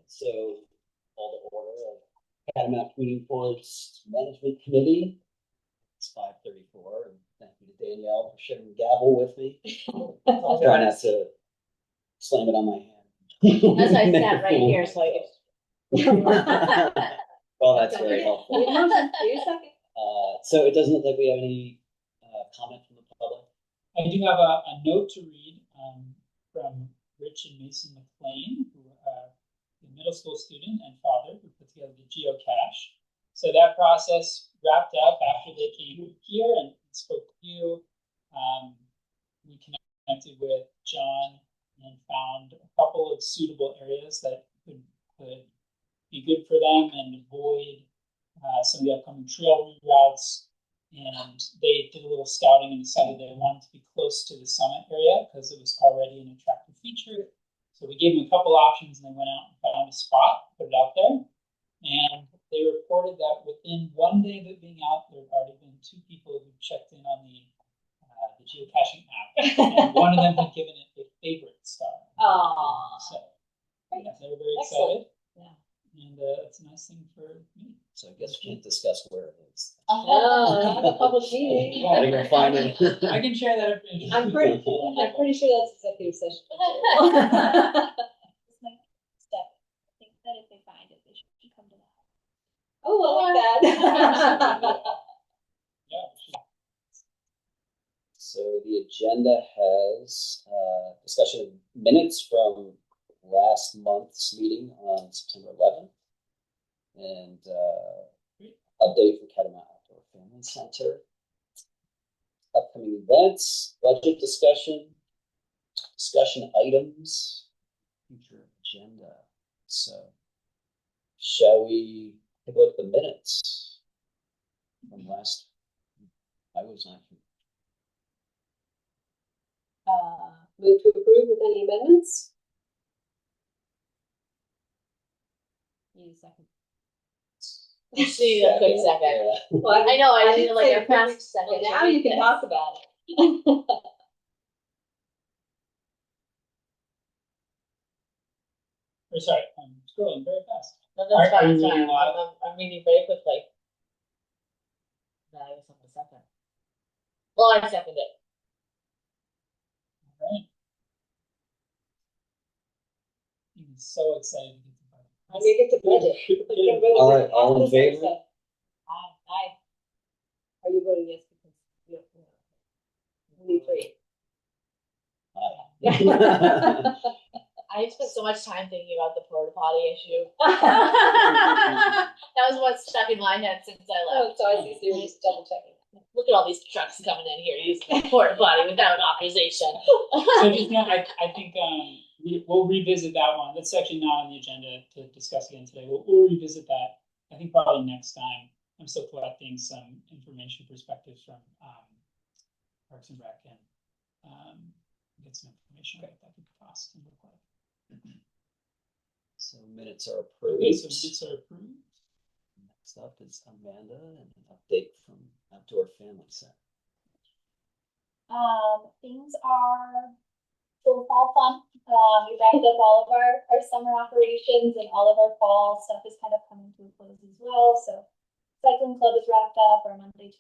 So, call to order of Catamount Community Board's Management Committee. It's 5:34, and thank you to Danielle for sharing the gavel with me. I'll try not to slam it on my hand. As I sat right here, so I could. Well, that's very helpful. So it doesn't look like we have any comment from the public. I do have a note to read from Rich and Mason McLean, who are a middle school student and father who put together the geocache. So that process wrapped up after they came here and spoke to you. We connected with John and found a couple of suitable areas that could be good for them and avoid some of the upcoming trail routes. And they did a little scouting and decided they wanted to be close to the summit area because it was already an attractive feature. So we gave them a couple options and they went out and found a spot, put it out there. And they reported that within 1 day of it being out, there had already been 2 people who checked in on the geocaching app. And one of them had given it a favorite star. So yeah, they were very excited. Yeah. And it's a nice thing for me. So I guess we can't discuss where it is. A public meeting. I gotta go find it. I can share that information. I'm pretty sure that's executive session. This might be a step. I think that if they find it, they should come to the house. Oh, I like that. Yeah, we should. So the agenda has discussion of minutes from last month's meeting on September 11th, and update for Catamount Outdoor Family Center, upcoming events, budget discussion items, future agenda. So, shall we take a look at the minutes from last? I was not here. Move to approve with any amendments? Need a second. Just need a quick second. Yeah. Well, I know, I didn't need like say a fast second. Well, now you can talk about it. Or sorry, I'm scrolling very fast. No, that's Are fine, you it's fine. reading live? I'm reading very quickly. No, I guess I'm the second. Well, I seconded it. All right. I'm so excited to get to budget. I'm gonna get to budget. All right, all in favor? Aye. Are you voting yes because you need 3? Aye. I spent so much time thinking about the porta potty issue. That was what stuck in my head since I Oh, left. so I see. So you're just double checking. Look at all these trucks coming in here using the porta potty without authorization. So just now, I think we'll revisit that one. That's actually not on the agenda to discuss again today. We'll revisit that. I think probably next time. I'm still collecting some information perspectives from Parks and Rec and get some information on what that could cost and look like. So minutes are approved. Okay, so minutes are approved. Next up is Amanda and an update from Outdoor Family Center. Things are full fall fun. We wrapped up all of our summer operations and all of our fall stuff is kind of coming to a close as well. So cycling club is wrapped up. Our Monday,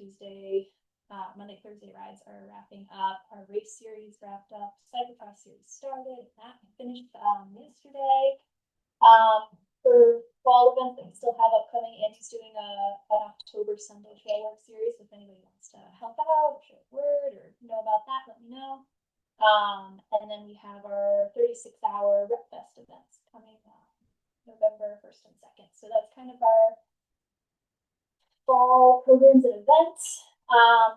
Thursday rides are wrapping up. Our race series wrapped up. Cyclocross series started. That finished yesterday. For fall events that we still have upcoming, Andy's doing an October Sunday trail work series. If anybody wants to help out or share a word or know about that, let me know. And then we have our 36-hour Rep Fest events coming November 1st and 2nd. So that's kind of our fall programs and events.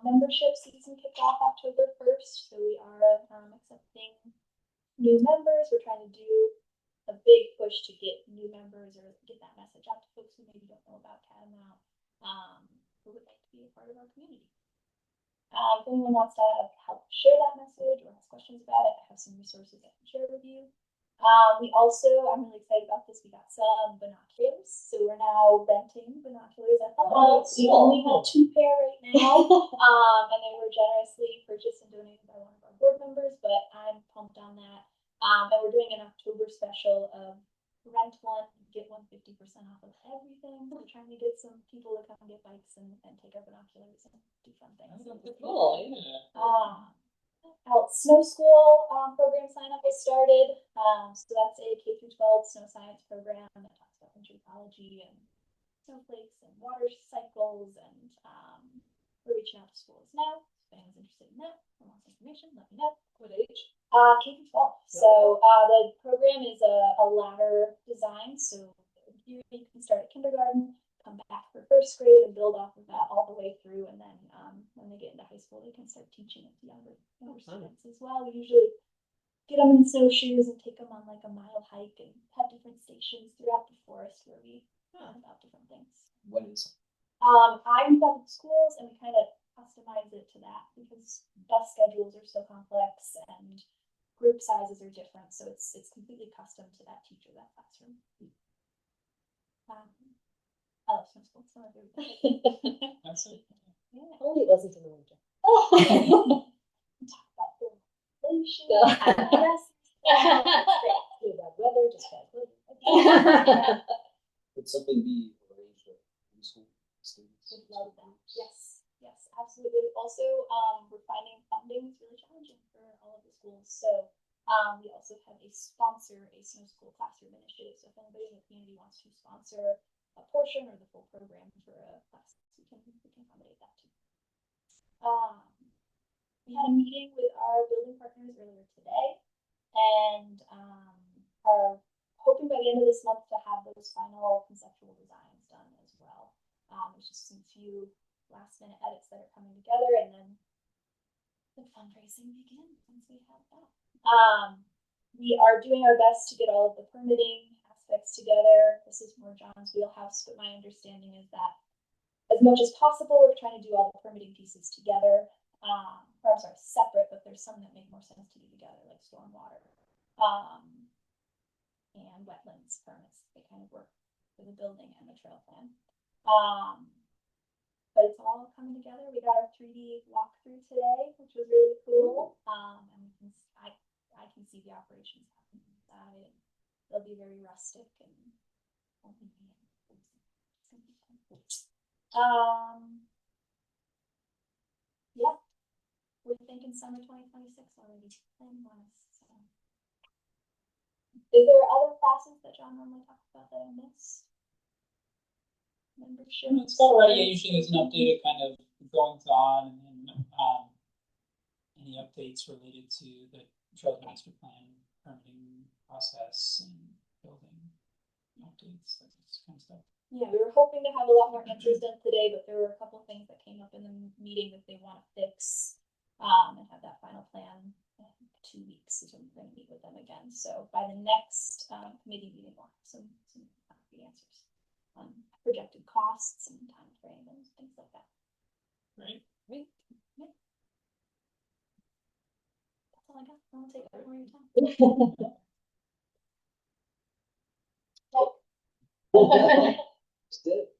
Membership season kicked off October 1st. So we are accepting new members. We're trying to do a big push to get new members or get that message out to folks who maybe don't know about Catamount, who would like to be a part of our community. If anyone wants to help share that message or has questions about it, I have some resources I can share with you. We also, I'm really excited about this, we got some binoculars. So we're now renting binoculars at the house. We only have 2 pair right now. And they were generously purchased and donated by one of our board members, but I'm pumped on that. And we're doing an October special of rent one, get one 50% off of everything. We're trying to get some people to come get bikes and take our binoculars and do fun things. Cool. Out snow school program sign up is started. So that's a K through 12 snow science program that talks about winter ecology and snowflakes and water cycles. And we're reaching out to schools now. If anyone's interested in that or wants information, let me know. What age? K through 12. So the program is a ladder design. So here you can start at kindergarten, come back for first grade, and build off of that all the way through. And then when they get into high school, they can start teaching it to younger students as well. We usually get them in snowshoes and take them on like a mile hike and have different stations throughout the forest where we talk about different things. What is? I reach out to schools and we kind of customize it to that because bus schedules are so complex and group sizes are different, so it's completely custom to that teacher, that classroom. I love snow school. It's one of my favorite things. That's it. Yeah. Only it wasn't in the winter. Talk about the inflation. Yes. Too bad weather, just bad weather. Would something be arranged with homeschool students? Would love that. Yes, absolutely. Also, we're finding funding is really challenging for all of the schools. So we also have a sponsor, a snow school classroom initiative. So if anybody in the community wants to sponsor a portion or the full program for a class, we can accommodate that too. We had a meeting with our building partners earlier today, and are hoping by the end of this month to have those final conceptual designs done as well. There's just some few last minute edits that are coming together, and then the fundraising begins once we have that. We are doing our best to get all of the permitting aspects together. This is more John's wheelhouse, but my understanding is that as much as possible, we're trying to do all the permitting pieces together. Or I'm sorry, separate, but there's some that make more sense to do together, like stormwater and wetlands permits. They kind of work for the building and the trail plan. But it's all coming together. We got our 3D walkthrough today, which was really cool. And I can see the operations happening inside, and they'll be very rustic and yeah, we're thinking summer 2026 already. So. Is there other classes that John normally talks about that I missed? Membership. It's about right. Yeah, usually there's an update of kind of goings on, and then any updates related to the trail master plan, permitting process, and building updates, that kind of stuff. Yeah, we were hoping to have a lot more answers done today, but there were a couple of things that came up in the meeting that they want to fix and have that final plan in 2 weeks. So we're going to meet with them again. So by the next committee meeting, we'll have some concrete answers on projected costs and time frame and things like that. Right. Great. Yeah. That's all I got. I won't take up more of your time. Just did.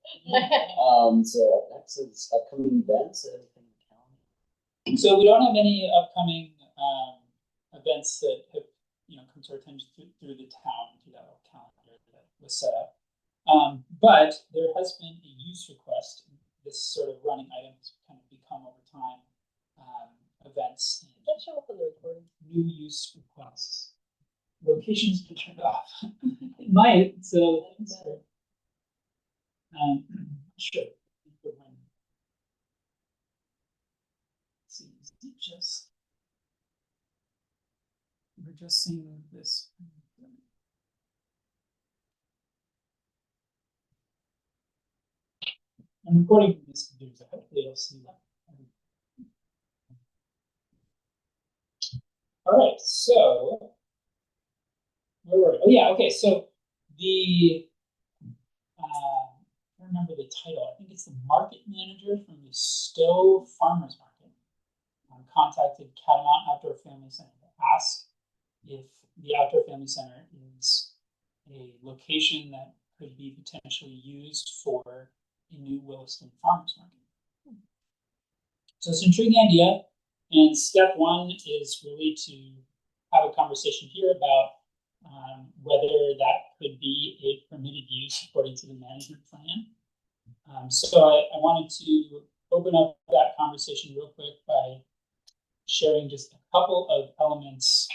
So next is upcoming events. Everything in the calendar. So we don't have any upcoming events that have come to our attention through the town, through that little calendar that was set up. But there has been a use request. This sort of running item has kind of become over time events. Does that show up on the recording? New use requests. Locations been turned off. It might. So sure. See, is it just we're just seeing this. I'm recording this computer, so hopefully you'll see that. All right, so where were we? Oh yeah, okay. So the I remember the title. I think it's the market manager from the Stowe Farmers Market contacted Catamount Outdoor Family Center to ask if the Outdoor Family Center is a location that could be potentially used for a new Williston Farmers Market. So it's an intriguing idea, and step one is really to have a conversation here about whether that could be a permitted use according to the management plan. So I wanted to open up that conversation real quick by sharing just a couple of elements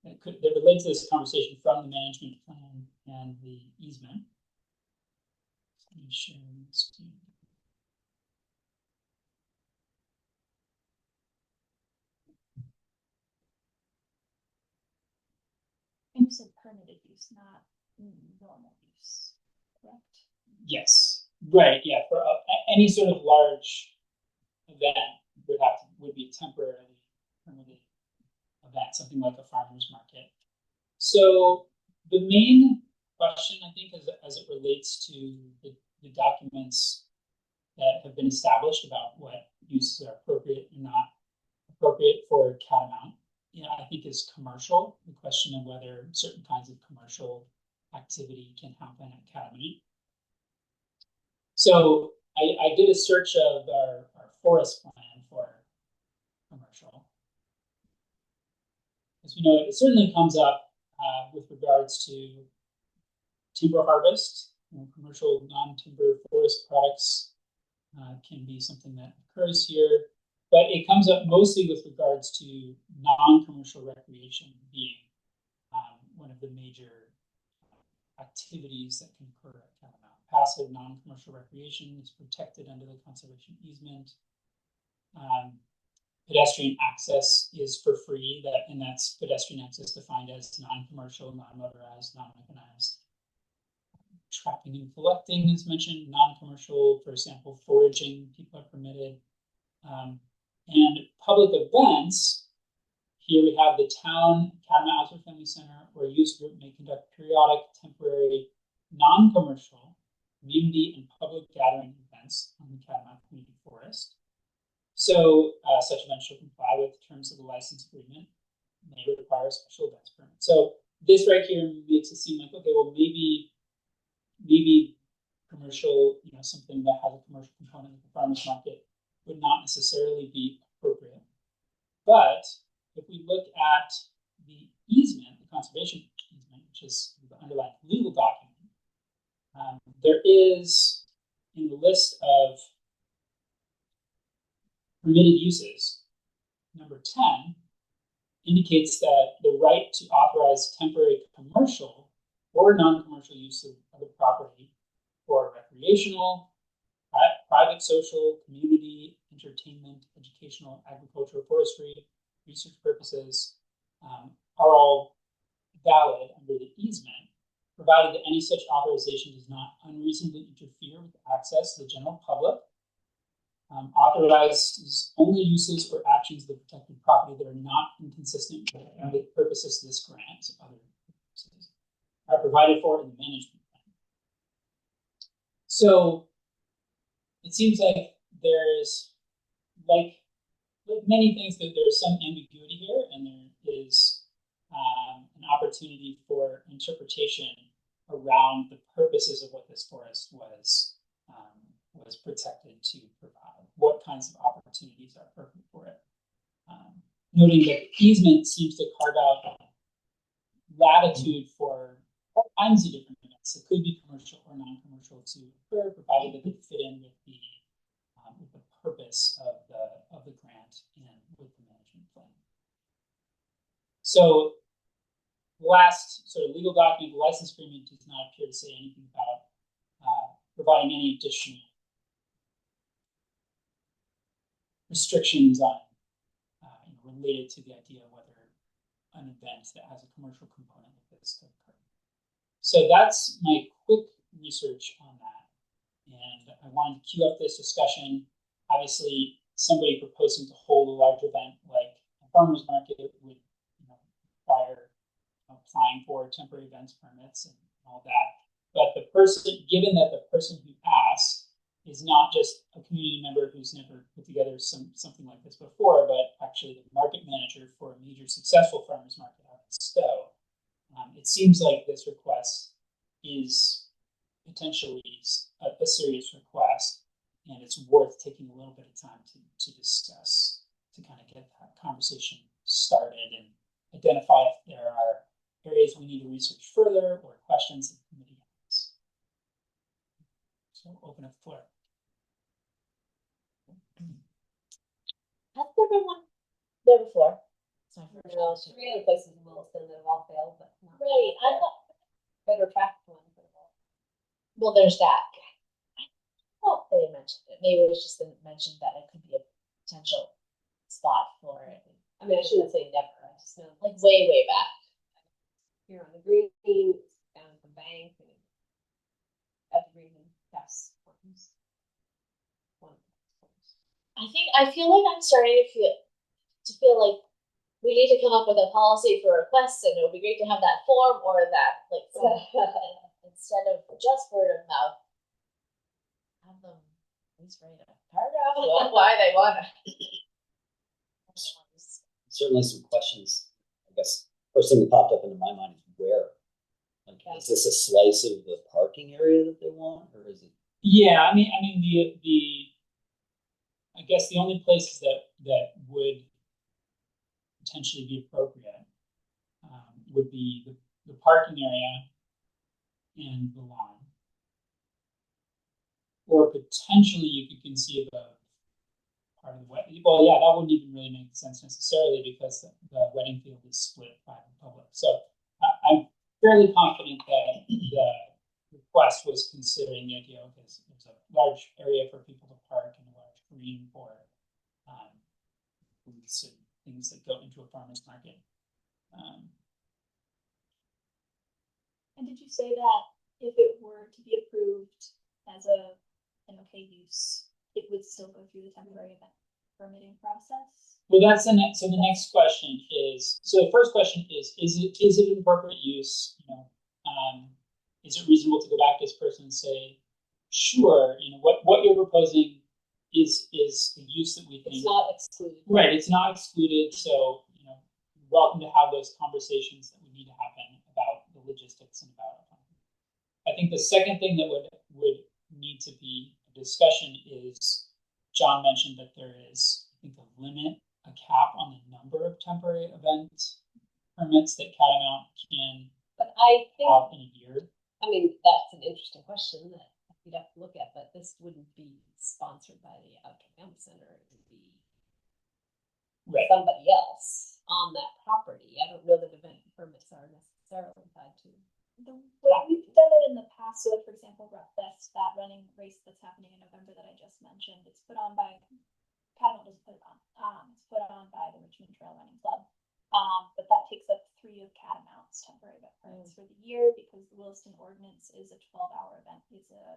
that relate to this conversation from the management plan and the easement. Let me share the screen. And you said permitted use, not normal use, correct? Yes, right. Yeah, for any sort of large event would be a temporarily permitted event, something like a farmer's market. So the main question, I think, as it relates to the documents that have been established about what uses are appropriate and not appropriate for Catamount, I think is commercial. The question of whether certain kinds of commercial activity can happen at Catamount. So I did a search of our forest plan for commercial. As we know, it certainly comes up with regards to timber harvest. Commercial non-timber forest products can be something that occurs here, but it comes up mostly with regards to non-commercial recreation being one of the major activities that can occur at Catamount. Passive non-commercial recreation is protected under the conservation easement. Pedestrian access is for free, and that's pedestrian access defined as non-commercial, non-motorized, non-mechanized. Trapping and collecting is mentioned, non-commercial, for example, foraging, people are permitted. And public events, here we have the town Catamount Outdoor Family Center, where a youth group may conduct periodic, temporary, non-commercial, community and public gathering events on the Catamount Community Forest. So such events shall comply with the terms of the license agreement, may require a special events permit. So this right here makes it seem like, okay, well, maybe commercial, something that has a commercial component of the farmer's market would not necessarily be appropriate. But if we look at the easement, the conservation easement, which is the underlying legal document, there is, in the list of permitted uses, number 10 indicates that the right to authorize temporary commercial or non-commercial use of the property for recreational, private, social, community, entertainment, educational, agricultural, forestry, research purposes are all valid under the easement, provided that any such authorization does not unreasonably interfere with access to the general public, authorizes only uses or actions of the protected property that are not inconsistent with the purposes of this grant, so other purposes, are provided for in the management plan. So it seems like there's, like many things, that there's some ambiguity here, and there is an opportunity for interpretation around the purposes of what this forest was protected to provide, what kinds of opportunities are appropriate for it. Noting that easement seems to carve out latitude for all kinds of different events that could be commercial or non-commercial to occur, provided that they fit in with the purpose of the grant and with the management plan. So the last sort of legal document, the license agreement, does not appear to say anything about providing any additional restrictions on related to the idea of whether an event that has a commercial component like this could occur. So that's my quick research on that. And I wanted to queue up this discussion. Obviously, somebody proposing to hold a large event like a farmer's market would require applying for temporary events permits and all that. But the person, given that the person who asked is not just a community member who's never put together something like this before, but actually the market manager for a major successful farmers market out in Stowe, it seems like this request is potentially a serious request, and it's worth taking a little bit of time to discuss, to kind of get that conversation started and identify if there are areas we need to research further or questions the committee has. So we'll open up the floor. Has there been one there before? It's my first No, question. 3 other places in Williston that have all failed, but not. Right, I thought, Better track one for the ball. well, there's that. I thought they mentioned it. Maybe it was just mentioned that it could be a potential spot for it. I mean, I shouldn't say never. I just know Like way, way back. you're on the green, it's down at the bank, and at the green pass forms. I feel like I'm starting to feel like we need to come up with a policy for requests, and it would be great to have that form or that like instead of just word of mouth, have them at least write a paragraph about why they want to. Certainly some questions. I guess first thing that popped up into my mind is where. Like, is this a slice of the parking area that they want, or is it? Yeah, I mean, I guess the only places that would potentially be appropriate would be the parking area and the lawn, or potentially you could conceive of part of the wedding. Well, yeah, that wouldn't even really make sense necessarily because the wedding field is split private and public. So I'm fairly confident that the request was considering the idea of there's a large area for people to park and a large green for booths and things that go into a farmer's market. And did you say that if it were to be approved as an okay use, it would still go through the temporary event permitting process? Well, that's the next. So the next question is. So the first question is it an appropriate use? Is it reasonable to go back to this person and say, sure, what you're proposing is the use that we think. It's not excluded. Right. It's not excluded. So welcome to have those conversations that would need to happen about the logistics and about. I think the second thing that would need to be a discussion is John mentioned that there is, I think, a cap on the number of temporary event permits that Catamount can But I think, have in a year. I mean, that's an interesting question that we'd have to look at, but this wouldn't be sponsored by the Outdoor Family Center. It would be Right. somebody else on that property. I don't know that event permits are necessarily tied to. The way we've done it in the past, so for example, Rep Fest, that running race that's happening in November that I just mentioned, it's put on by, Catamount doesn't put it on, it's put on by the Richmond Trail Running Club. But that takes up 3 of Catamount's temporary event permits for the year because the Williston ordinance is a 12-hour event, is a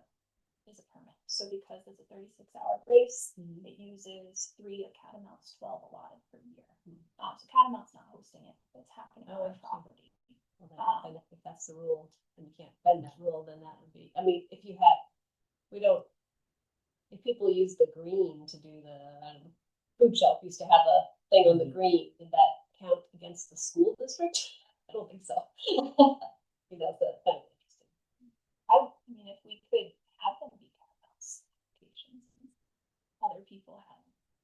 permit. So because it's a 36-hour race, it uses 3 of Catamount's 12 allotted per year. So Catamount's not hosting it, it's happening on our property. Well, then, if that's the rule, and you can't bend that rule, then that would be, I mean, if people use the green to do the, food shelf used to have a thing on the green, did that count against the school district? I don't think so. That's kind of interesting. I mean, if we could have them be Catamount's applications, other people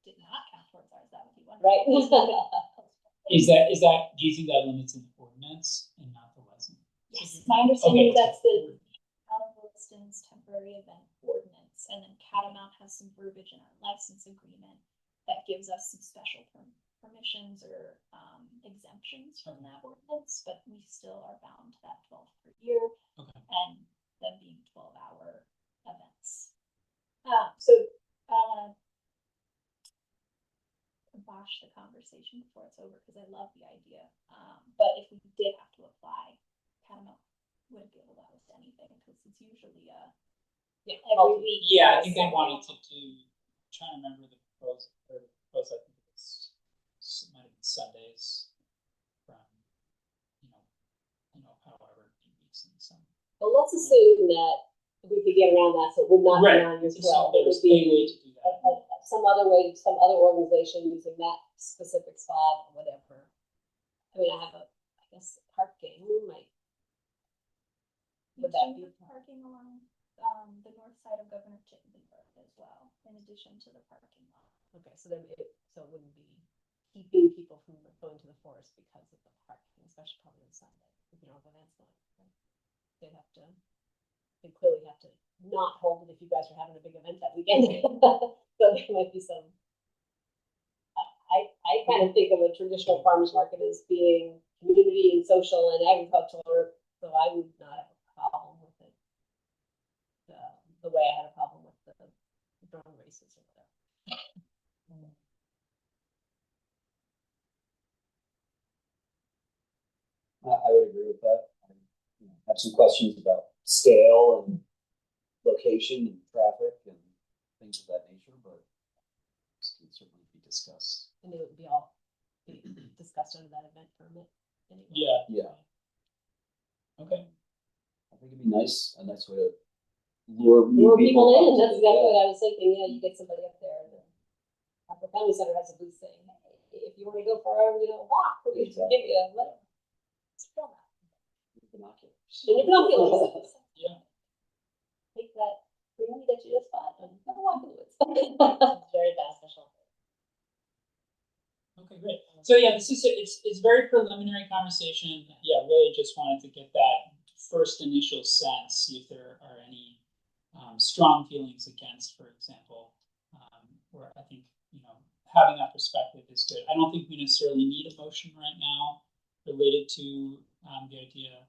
did not count towards ours, that would be wonderful. Right. Is that? Do you think that limits an ordinance and not the license? Yes, my understanding is that's the town of Williston's temporary event ordinance, and then Catamount has some verbiage in our license agreement that gives us some special permissions or exemptions from that ordinance, but we still are bound to that 12 per year, and them being 12-hour events. So I don't want to kibosh the conversation before it's over because I love the idea. But if we did have to apply, Catamount wouldn't be able to host anything because it's usually every week. Yeah, I think they wanted to do. I'm trying to remember the proposal. I think it might have been Sundays from however few weeks in the summer. Well, let's assume that we could get around that, so it would not be on your 12. It would be way to do that. some other way, some other organization using that specific spot or whatever. I mean, I guess parking might. Would that be parking along the north side of Governor Chittenden Park as well, in addition to the parking lot? okay? So it wouldn't be keeping people from going to the forest because of the parking, especially probably on Sunday. if you don't have events going. Right? They clearly have to not hold it if you guys are having a big event that weekend. So there might be some. I kind of think of a traditional farmers market as being community and social and agricultural, so I would not have a problem with it. The way I had a problem with the drone races or whatever. I would agree with that. I have some questions about scale and location and traffic and things of that nature, but this can certainly be discussed. And it would be all be discussed under that event permit anyway. Yeah. Okay. I think it'd be nice, a nice way to lure people in. up That's to it, exactly what I was thinking. Yeah, you get somebody up there. The Upper Family Center has a booth saying, "Hey, if you want to go for a walk, we can give you a letter." Binoculars. And your binoculars. Yeah. Take that freebie that you just bought and go walk in the woods. It's very beneficial. Okay, great. So yeah, it's very preliminary conversation. Yeah, really just wanted to get that first initial sense, see if there are any strong feelings against, for example, where I think having that perspective is good. I don't think we necessarily need a motion right now related to the idea,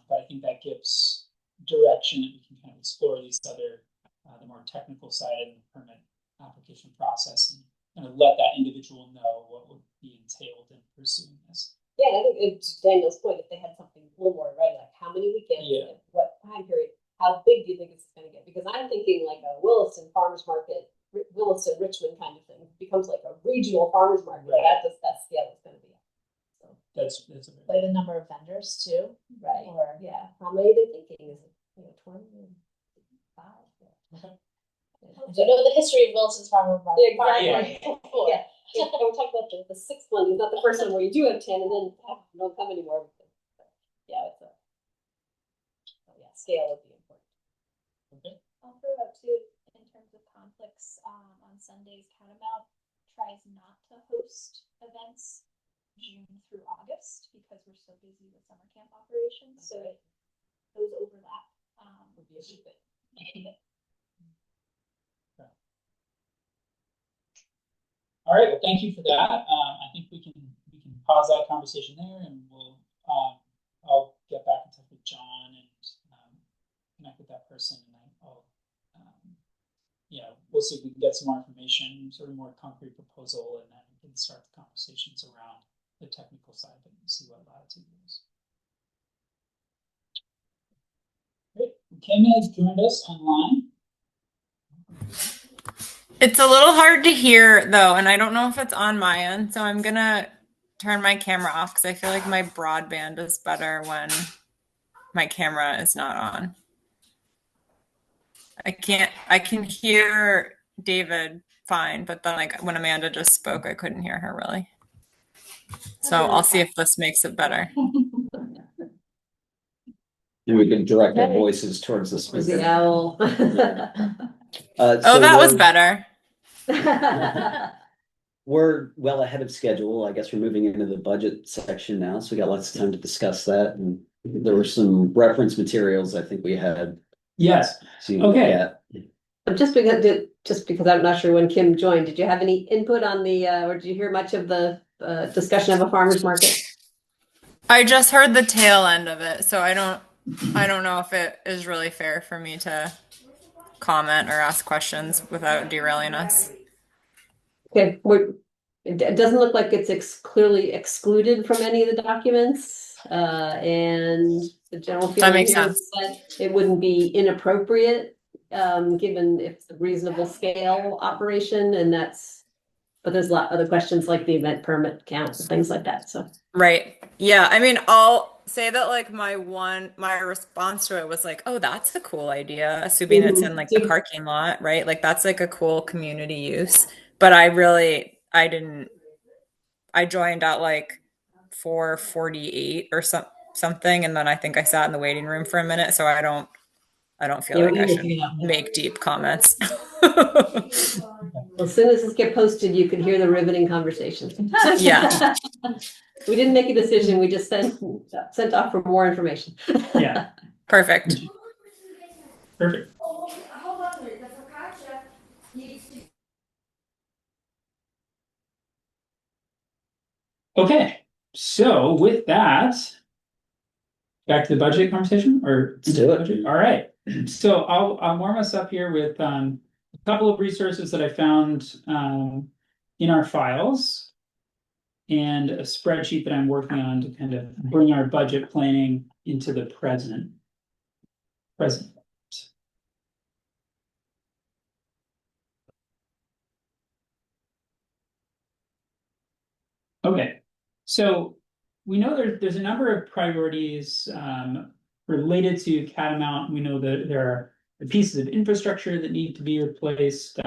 but I think that gives direction that we can kind of explore these other, the more technical side of the permit application process and kind of let that individual know what would be entailed in pursuing this. Yeah, I think it's Daniel's point, if they had something a little more, right, like how many weekends, what time period, how big do you think it's going to get? Because I'm thinking like a Williston farmers market, Williston, Richmond kind of thing, it becomes like a regional farmers market. Right. That scale is going to be. So That's a very Like the number of vendors too. right. Or Yeah. How many are they thinking? Is it 20? 5? okay. do you know the history of Wilson's Farmer Market? Exactly. Before. Yeah. And we're talking about the sixth one. It's not the first one where you do have 10 and then don't come anymore. Yeah, it's scale would be important. Okay. I'll throw out too, in terms of conflicts, on Sundays, Catamount tries not to host events June through August because we're so busy with summer camp operations. So those overlap. Would be a good thing. All right. Well, thank you for that. I think we can pause that conversation there, and I'll get back in touch with John and connect with that person, and I'll we'll see if we can get some more information, sort of more concrete proposal, and then we can start the conversations around the technical side of it and see what latitude is. Great. Kim has joined us online. It's a little hard to hear though, and I don't know if it's on my end, so I'm gonna turn my camera off because I feel like my broadband is better when my camera is not on. I can hear David fine, but then like when Amanda just spoke, I couldn't hear her really. So I'll see if this makes it better. And we can direct our voices towards the speaker. The owl. Oh, that was better. We're well ahead of schedule. I guess we're moving into the budget section now, so we got lots of time to discuss that. And there were some reference materials I think we had. Yes. Okay. Just because I'm not sure when Kim joined, did you have any input on or did you hear much of the discussion of a farmer's market? I just heard the tail end of it, so I don't know if it is really fair for me to comment or ask questions without derailing us. Okay, it doesn't look like it's clearly excluded from any of the documents, and the general feeling makes here sense. is that it wouldn't be inappropriate, given it's a reasonable scale operation, but there's a lot of other questions like the event permit count and things like that. So Right. Yeah. I mean, I'll say that like my response to it was like, oh, that's a cool idea, assuming it's in like the parking lot, right? Like that's like a cool community use. But I joined at like 4:48 or something, and then I think I sat in the waiting room for a minute, so I don't feel like I should make deep comments. As soon as this get posted, you can hear the riveting conversations. Yeah. We didn't make a decision, we just sent off for more information. Yeah. Perfect. Perfect. Okay, so with that, back to the budget conversation, or Let's do it. budget? All right. So I'll warm us up here with a couple of resources that I found in our files, and a spreadsheet that I'm working on to kind of bring our budget planning into the present. Okay, so we know there's a number of priorities related to Catamount. We know that there are the pieces of infrastructure that need to be replaced.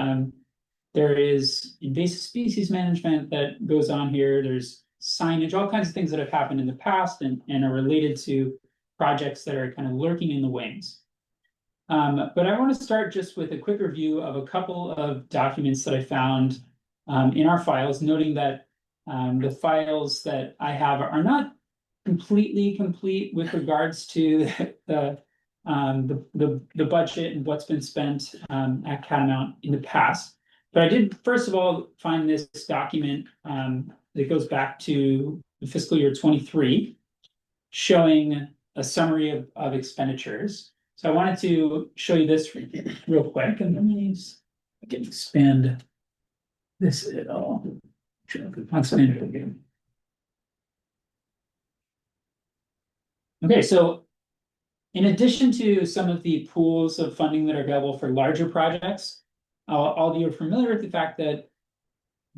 There is invasive species management that goes on here. There's signage, all kinds of things that have happened in the past and are related to projects that are kind of lurking in the wings. But I want to start just with a quick review of a couple of documents that I found in our files, noting that the files that I have are not completely complete with regards to the budget and what's been spent at Catamount in the past. But I did, first of all, find this document that goes back to the fiscal year 23, showing a summary of expenditures. So I wanted to show you this real quick, and let me I can expand this at all. I'll expand it again. Okay, so in addition to some of the pools of funding that are available for larger projects, all of you are familiar with the fact that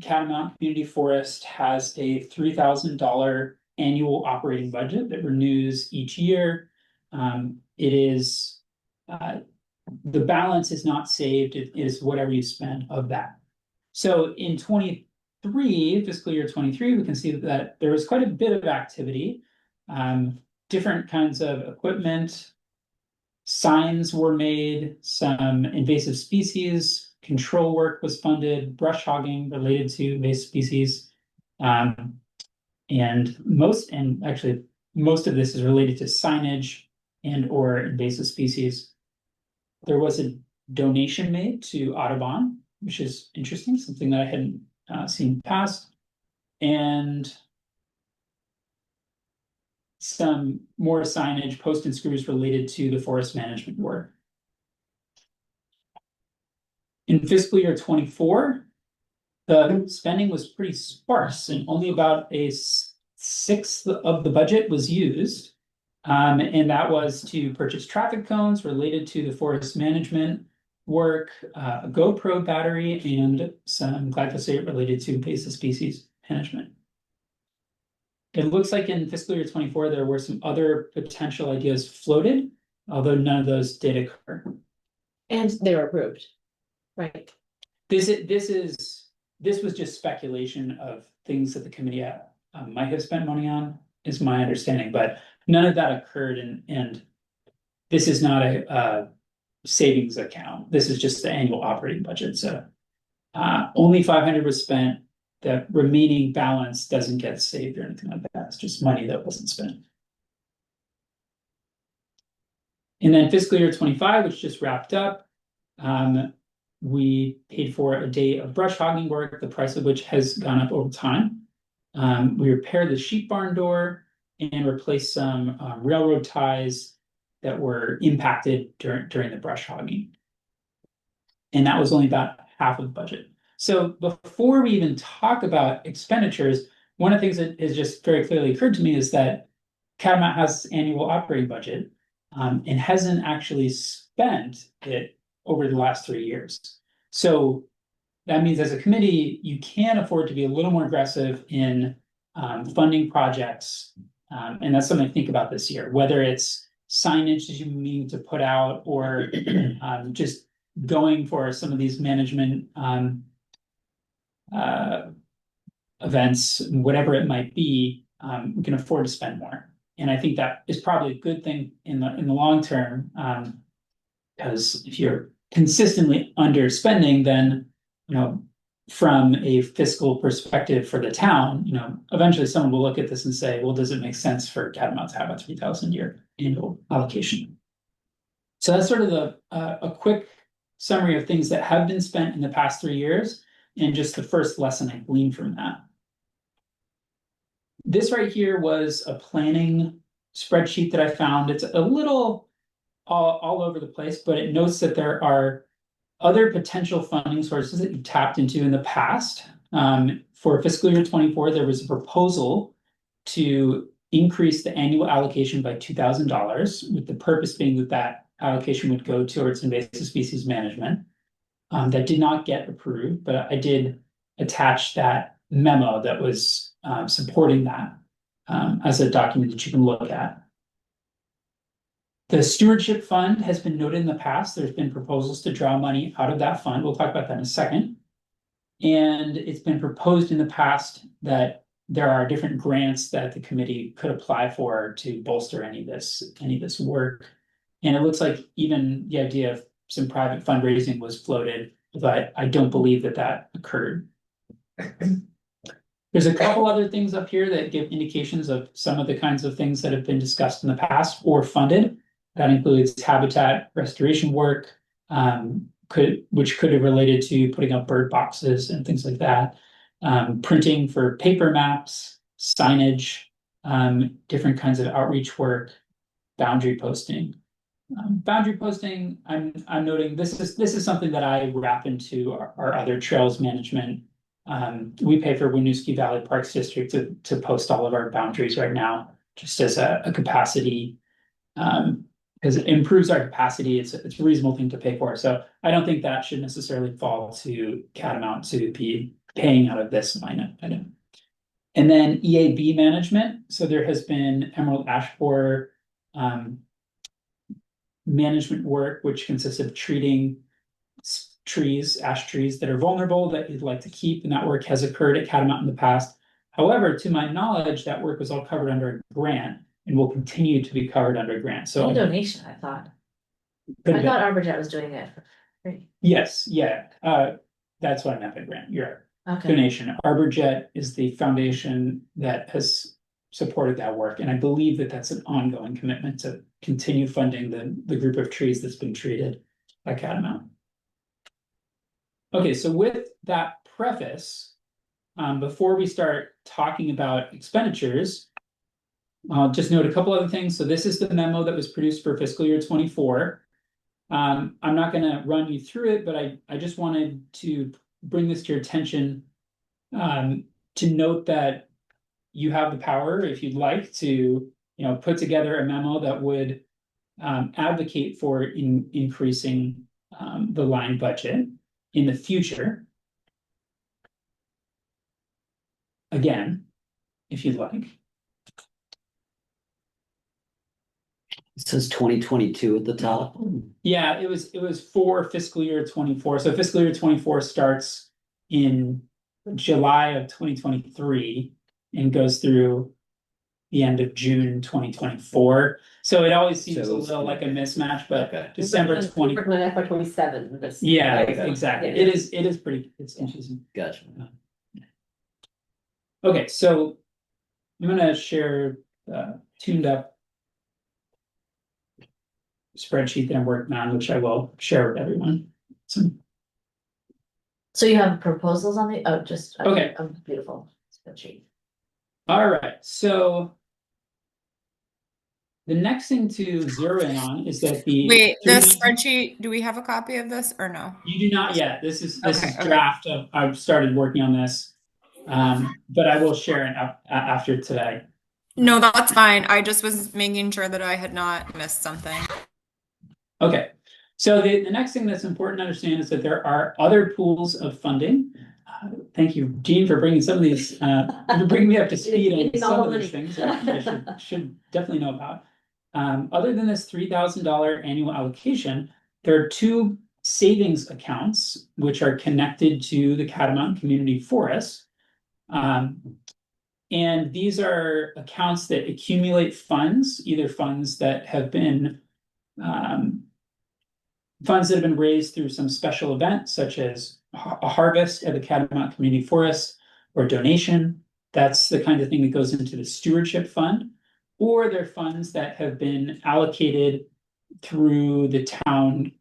Catamount Community Forest has a $3,000 annual operating budget that renews each year. It is the balance is not saved, it is whatever you spend of that. So in 23, fiscal year 23, we can see that there was quite a bit of activity, different kinds of equipment, signs were made, some invasive species control work was funded, brush hogging related to invasive species, and actually most of this is related to signage and or invasive species. There was a donation made to Audubon, which is interesting, something that I hadn't seen past, and some more signage, post and screws related to the forest management work. In fiscal year 24, the spending was pretty sparse, and only about a sixth of the budget was used. And that was to purchase traffic cones related to the forest management work, a GoPro battery, and some glyphosate related to invasive species management. It looks like in fiscal year 24, there were some other potential ideas floated, although none of those did occur. And they were approved, right? This was just speculation of things that the committee might have spent money on, is my understanding, but none of that occurred, and this is not a savings account. This is just the annual operating budget. So only 500 was spent. The remaining balance doesn't get saved or anything like that. It's just money that wasn't spent. And then fiscal year 25, which just wrapped up, we paid for a day of brush hogging work, the price of which has gone up over time. We repaired the sheep barn door and replaced some railroad ties that were impacted during the brush hogging. And that was only about half of the budget. So before we even talk about expenditures, one of the things that has just very clearly occurred to me is that Catamount has annual operating budget and hasn't actually spent it over the last 3 years. So that means as a committee, you can afford to be a little more aggressive in funding projects. And that's something to think about this year, whether it's signage that you need to put out or just going for some of these management events, whatever it might be, we can afford to spend more. And I think that is probably a good thing in the long term, because if you're consistently underspending, then from a fiscal perspective for the town, eventually someone will look at this and say, well, does it make sense for Catamount to have a 3,000 year annual allocation? So that's sort of a quick summary of things that have been spent in the past 3 years, and just the first lesson I gleaned from that. This right here was a planning spreadsheet that I found. It's a little all over the place, but it notes that there are other potential funding sources that you tapped into in the past. For fiscal year 24, there was a proposal to increase the annual allocation by $2,000, with the purpose being that that allocation would go towards invasive species management. That did not get approved, but I did attach that memo that was supporting that as a document that you can look at. The stewardship fund has been noted in the past. There's been proposals to draw money out of that fund. We'll talk about that in a second. And it's been proposed in the past that there are different grants that the committee could apply for to bolster any of this work. And it looks like even the idea of some private fundraising was floated, but I don't believe that occurred. There's a couple other things up here that give indications of some of the kinds of things that have been discussed in the past or funded. That includes habitat restoration work, which could have related to putting up bird boxes and things like that. Printing for paper maps, signage, different kinds of outreach work, boundary posting. Boundary posting, I'm noting this is something that I wrap into our other trails management. We pay for Winooski Valley Parks District to post all of our boundaries right now, just as a capacity, because it improves our capacity. It's a reasonable thing to pay for. So I don't think that should necessarily fall to Catamount to be paying out of this line item. And then EAB management. So there has been emerald ash borer management work, which consists of treating ash trees that are vulnerable that you'd like to keep, and that work has occurred at Catamount in the past. However, to my knowledge, that work was all covered under a grant and will continue to be covered under a grant. So donation, I thought. I thought ArborJet was doing it for free. Yes, yeah. That's what I meant by grant. You're right. Okay. Donation. ArborJet is the foundation that has supported that work, and I believe that that's an ongoing commitment to continue funding the group of trees that's been treated by Catamount. Okay, so with that preface, before we start talking about expenditures, I'll just note a couple other things. So this is the memo that was produced for fiscal year 24. I'm not going to run you through it, but I just wanted to bring this to your attention, to note that you have the power, if you'd like, to put together a memo that would advocate for increasing the line budget in the future. Again, if you'd like. It says 2022 at the top. Yeah, it was for fiscal year 24. So fiscal year 24 starts in July of 2023 and goes through the end of June 2024. So it always seems a little like a mismatch, but okay. December 20. We're FY 27. Yeah, exactly. Yeah. It is pretty. It's interesting. Gotcha. Okay, so I'm gonna share tuned up spreadsheet that I'm working on, which I will share with everyone. So you have proposals on the okay. Beautiful spreadsheet. All right, so the next thing to zero in on is that this spreadsheet, do we have a copy of this or no? You do not yet. This is draft. I've started working on this, but I will share it after today. No, that's fine. I just was making sure that I had not missed something. Okay, so the next thing that's important to understand is that there are other pools of funding. Thank you, Jean, for bringing some of these, to bring me up to speed on some of these things that I should definitely know about. Other than this $3,000 annual allocation, there are two savings accounts which are connected to the Catamount Community Forest. And these are accounts that accumulate funds, either funds that have been funds that have been raised through some special event, such as a harvest at the Catamount Community Forest or donation. That's the kind of thing that goes into the stewardship fund. Or they're funds that have been allocated through the town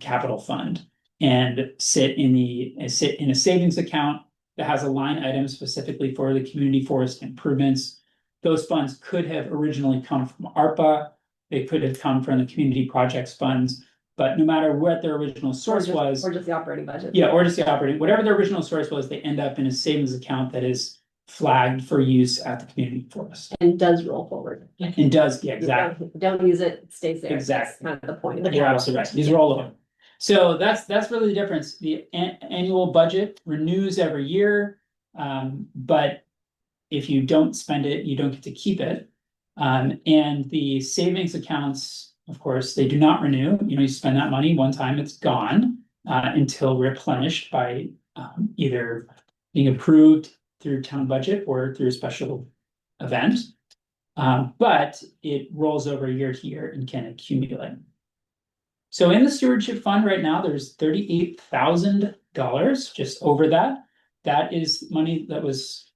capital fund and sit in a savings account that has a line item specifically for the community forest improvements. Those funds could have originally come from ARPA. They could have come from the community projects funds, but no matter what their original source was, or just the operating budget. yeah, or just the operating, whatever their original source was, they end up in a savings account that is flagged for use at the community forest. And does roll forward. And does, yeah, exactly. Don't use it, it stays there. Exactly. That's kind of the point of the You're capital. absolutely right. These roll over. So that's really the difference. The annual budget renews every year, but if you don't spend it, you don't get to keep it. And the savings accounts, of course, they do not renew. You spend that money one time, it's gone until replenished by either being approved through town budget or through a special event. But it rolls over year to year and can accumulate. So in the stewardship fund right now, there's $38,000, just over that. That is money that was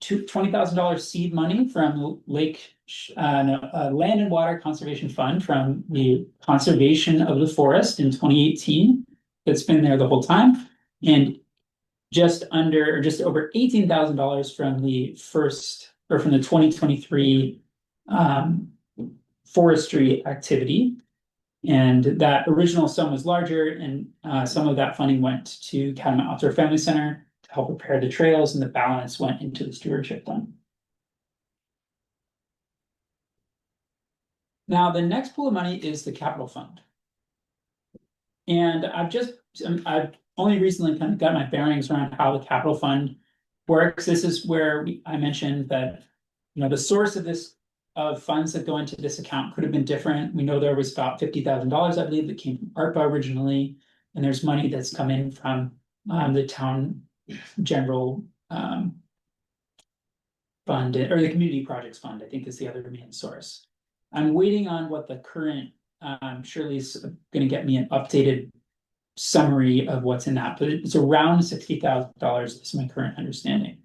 $20,000 seed money from Land and Water Conservation Fund from the conservation of the forest in 2018. That's been there the whole time, and just over $18,000 from the 2023 forestry activity. And that original sum was larger, and some of that funding went to Catamount Outdoor Family Center to help repair the trails, and the balance went into the stewardship fund. Now, the next pool of money is the capital fund. And I've only recently kind of got my bearings around how the capital fund works. This is where I mentioned that, the source of funds that go into this account could have been different. We know there was about $50,000, I believe, that came from ARPA originally, and there's money that's come in from the town general fund, or the community projects fund, I think is the other main source. I'm waiting on what the current, Shirley's going to get me an updated summary of what's in that, but it's around $60,000 is my current understanding.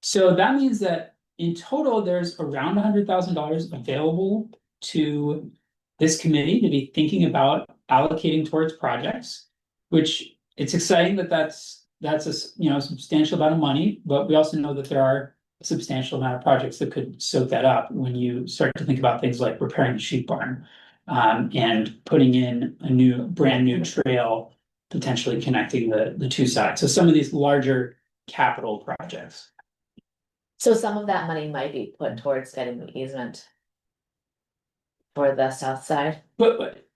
So that means that in total, there's around $100,000 available to this committee to be thinking about allocating towards projects, which it's exciting that that's a substantial amount of money, but we also know that there are a substantial amount of projects that could soak that up when you start to think about things like repairing the sheep barn and putting in a brand new trail, potentially connecting the two sides. So some of these larger capital projects. So some of that money might be put towards getting the easement for the south side. Put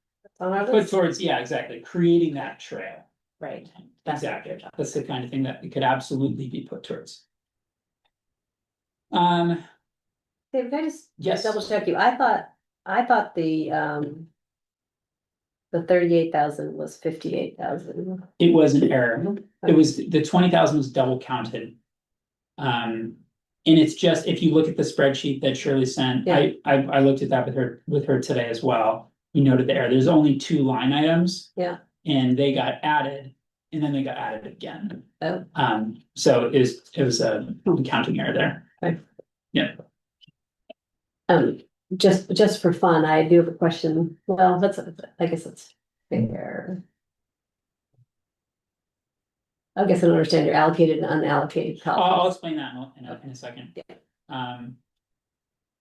towards, yeah, exactly, creating that trail. Right. Exactly. That's the kind of thing that it could absolutely be put towards. David, can I just Yes. double check you? I thought the 38,000 was 58,000. It was an error. It was the 20,000 was double counted. And it's just, if you look at the spreadsheet that Shirley sent, Yeah. I looked at that with her today as well. We noted the error. There's only 2 line items. Yeah. And they got added, and then they got added again. Oh. So it was a counting error there. Okay. Yeah. Just for fun, I do have a question. Well, I guess it's fair. I guess I don't understand your allocated and unallocated costs. I'll explain that in a second. Yeah.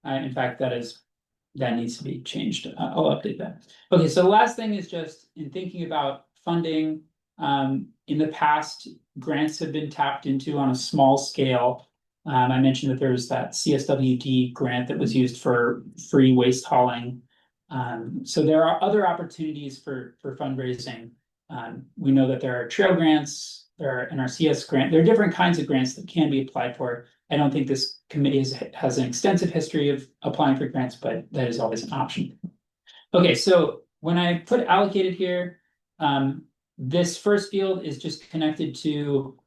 In fact, that needs to be changed. I'll update that. Okay, so the last thing is just in thinking about funding. In the past, grants have been tapped into on a small scale. I mentioned that there's that CSWD grant that was used for free waste hauling. So there are other opportunities for fundraising. We know that there are trail grants, there are NRCS grant. There are different kinds of grants that can be applied for. I don't think this committee has an extensive history of applying for grants, but that is always an option. Okay, so when I put allocated here, this first field is just connected to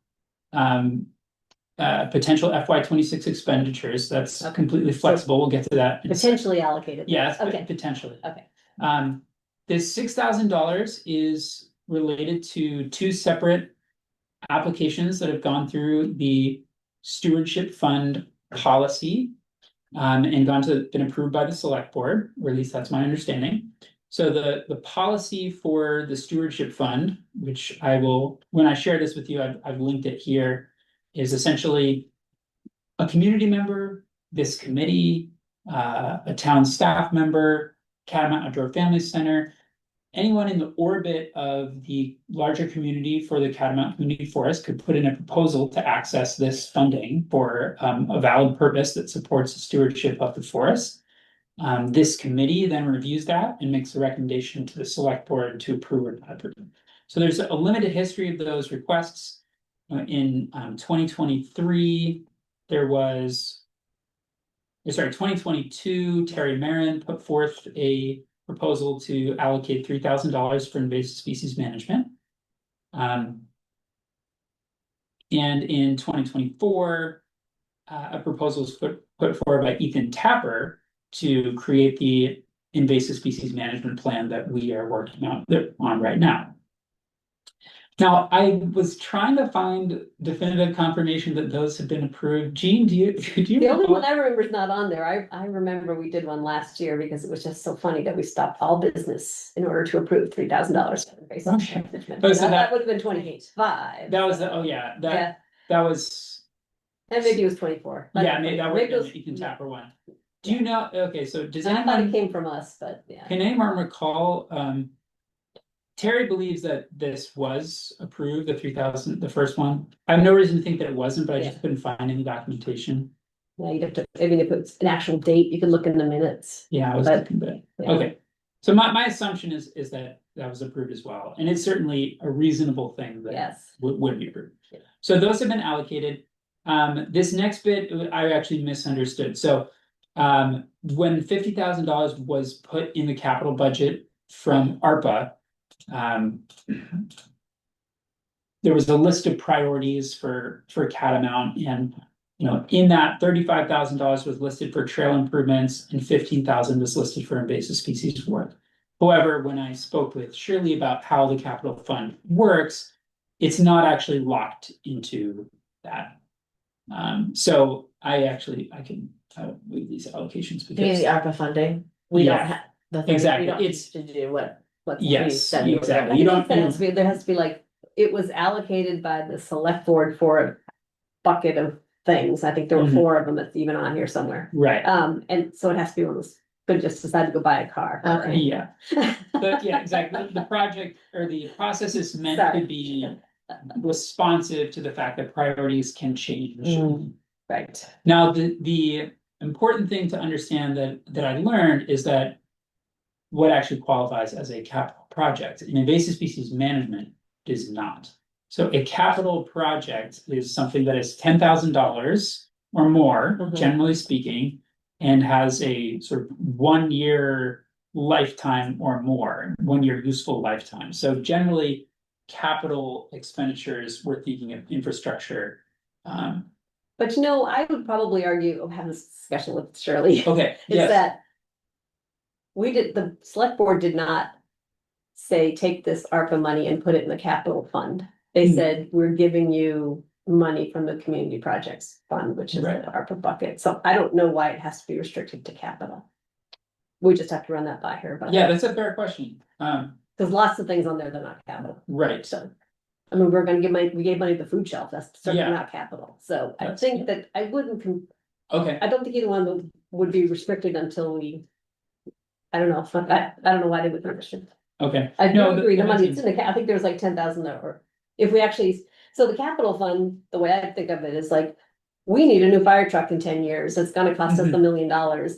potential FY26 expenditures. That's completely flexible. We'll get to that. Potentially allocated. Yeah, Okay. potentially. Okay. This $6,000 is related to two separate applications that have gone through the stewardship fund policy and been approved by the select board, or at least that's my understanding. So the policy for the stewardship fund, which I will, when I share this with you, I've linked it here, is essentially a community member, this committee, a town staff member, Catamount Outdoor Family Center, anyone in the orbit of the larger community for the Catamount Community Forest could put in a proposal to access this funding for a valid purpose that supports the stewardship of the forest. This committee then reviews that and makes a recommendation to the select board to approve or not approve. So there's a limited history of those requests. In 2023, there was, 2022, Terry Marin put forth a proposal to allocate $3,000 for invasive species management. And in 2024, a proposal was put forward by Ethan Tapper to create the invasive species management plan that we are working on right now. Now, I was trying to find definitive confirmation that those have been approved. Jean, do you The only one I remember is not on there. I remember we did one last year because it was just so funny that we stopped all business in order to approve $3,000 for invasive Okay. management. Oh, so that would have been 25. That was that was, And maybe it was 24. yeah, maybe that would have been was, the Ethan Tapper one. Do you know? Okay, so does I thought anyone it came from us, but yeah. can anyone recall? Terry believes that this was approved, the 3,000, the first one. I have no reason to think that it wasn't, but I just couldn't find any documentation. Yeah, you'd have to, I mean, if it's an actual date, you can look in the minutes. Yeah, I was looking, but Yeah. okay. So my assumption is that was approved as well, and it's certainly a reasonable thing that Yes. would be approved. Yeah. So those have been allocated. This next bit I actually misunderstood. So when $50,000 was put in the capital budget from ARPA, there was a list of priorities for Catamount, and in that $35,000 was listed for trail improvements and 15,000 was listed for invasive species work. However, when I spoke with Shirley about how the capital fund works, it's not actually locked into that. So I can move these allocations You mean because the ARPA funding? We Yeah, don't have the thing, exactly. we don't need It's- to do what Yes, we said. exactly. I You think don't- there has to be like, it was allocated by the select board for a bucket of things. I think there were Mhm. 4 of them that's even on here somewhere. Right. And so it has to be one of those, could just decide to go buy a car. Okay. Yeah. But yeah, exactly. The project or the process is meant Sorry. to be responsive to the fact that priorities can change. Mm. Right. Now, the important thing to understand that I learned is that what actually qualifies as a capital project. And invasive species management does not. So a capital project is something that is $10,000 or more, Mhm. generally speaking, and has a sort of 1 year lifetime or more, 1 year useful lifetime. So generally, capital expenditures, we're thinking of infrastructure. But I would probably argue, have this discussion with Shirley. Okay, Is yes. that the select board did not say, take this ARPA money and put it in the capital fund. They Hmm. said, we're giving you money from the community projects fund, which is Right. the ARPA bucket. So I don't know why it has to be restricted to capital. We just have to run that by her, but Yeah, that's a fair question. there's lots of things on there that are not capital. Right. So, I mean, we gave money to the food shelf, that's certainly Yeah. not capital. So I That's- think that I wouldn't, Okay. I don't think either one would be restricted until I don't know, I don't know why they would be restricted. Okay. I do No, agree, the that money, makes it's in the, I think there's like 10,000 there, or if we actually, so the capital fund, the way I think of it is like, we need a new fire truck in 10 years, it's gonna cost us Mhm. $1 million,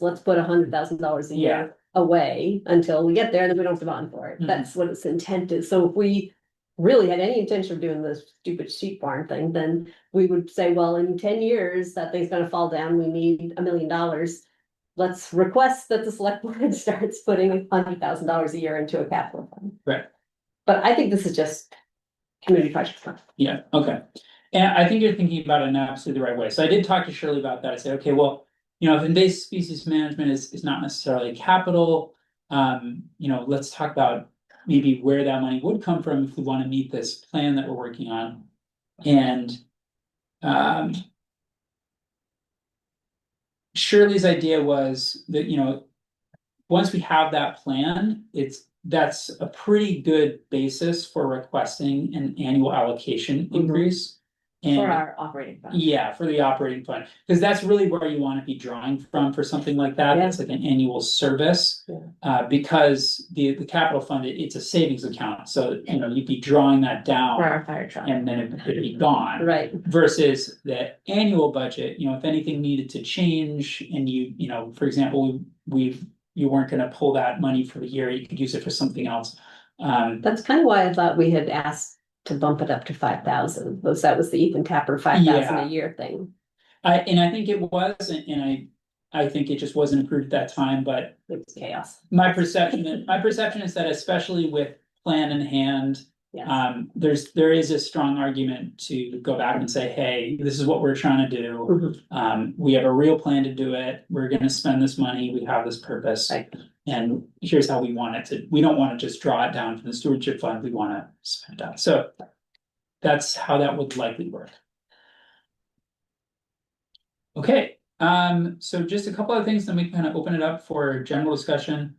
let's put $100,000 a year away until we get there, and then we don't have to bond for it, Mhm. that's what its intent is, so if we really had any intention of doing this stupid sheep barn thing, then we would say, well, in 10 years, that thing's gonna fall down, we need $1 million. Let's request that the select board starts putting $100,000 a year into a capital fund. Right. But I think this is just community project fund. Yeah, okay. And I think you're thinking about it in absolutely the right way. So I did talk to Shirley about that. I said, okay, well, if invasive species management is not necessarily capital, let's talk about maybe where that money would come from if we want to meet this plan that we're working on. And Shirley's idea was that, once we have that plan, that's a pretty good basis for requesting an annual allocation increase. And For our operating fund. yeah, for the operating fund, because that's really where you want to be drawing from for something like that. Yeah. It's like an annual service. Yeah. Because the capital fund, it's a savings account, so you'd be drawing that down For our fire truck. and then it'd be gone. Right. Versus the annual budget, if anything needed to change and for example, you weren't going to pull that money for the year, you could use it for something else. That's kind of why I thought we had asked to bump it up to 5,000. That was the Ethan Tapper 5,000 a year thing. I think it was, and I think it just wasn't approved at that time, but it was chaos. My perception is that especially with plan in hand, yes. There is a strong argument to go back and say, hey, this is what we're trying to do. Mm-hmm. We have a real plan to do it. We're going to spend this money. We have this purpose. Right. And here's how we want it to. We don't want to just draw it down from the stewardship fund. We want to spend it out. So that's how that would likely work. Okay. So just a couple of things, then we can kind of open it up for general discussion.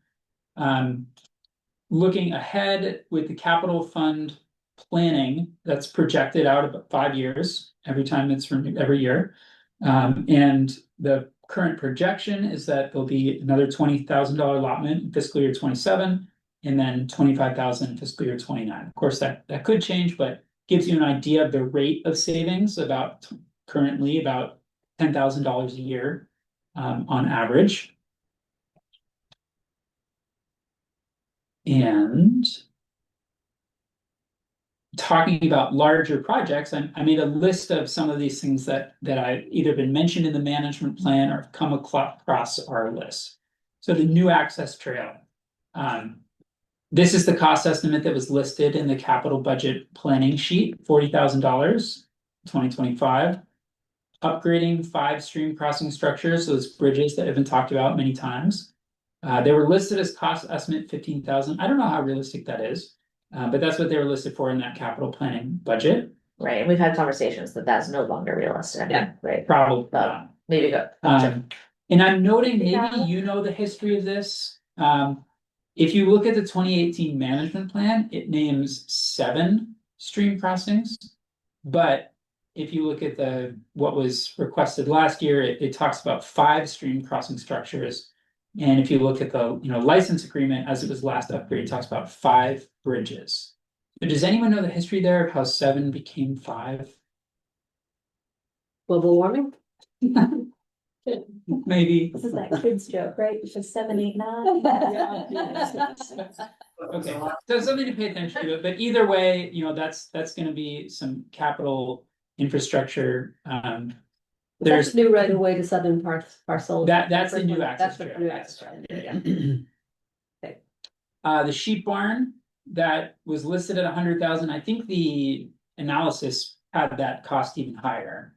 Looking ahead with the capital fund planning, that's projected out about 5 years, every time it's renewed every year. And the current projection is that there'll be another $20,000 allotment in fiscal year 27, and then 25,000 in fiscal year 29. Of course, that could change, but gives you an idea of the rate of savings currently about $10,000 a year on average. And talking about larger projects, I made a list of some of these things that I've either been mentioned in the management plan or come across our list. So the new access trail. This is the cost estimate that was listed in the capital budget planning sheet, $40,000, 2025. Upgrading 5 stream crossing structures, those bridges that have been talked about many times. They were listed as cost estimate 15,000. I don't know how realistic that is, but that's what they were listed for in that capital planning budget. Right, and we've had conversations that that's no longer realistic. Yeah. Right. Probably not. Maybe go. And I'm noting, maybe you know the history of this. If you look at the 2018 management plan, it names 7 stream crossings, but if you look at what was requested last year, it talks about 5 stream crossing structures. And if you look at the license agreement as it was last upgraded, it talks about 5 bridges. But does anyone know the history there of how 7 became 5? Global warming? Maybe. This is that kid's joke, right? It's just 7, 8, 9. Okay, so something to pay attention to. But either way, that's going to be some capital infrastructure. There's new right of way to southern parcel. That's the new access trail. trail. New access trail. Yeah. Okay. The sheep barn that was listed at 100,000. I think the analysis had that cost even higher.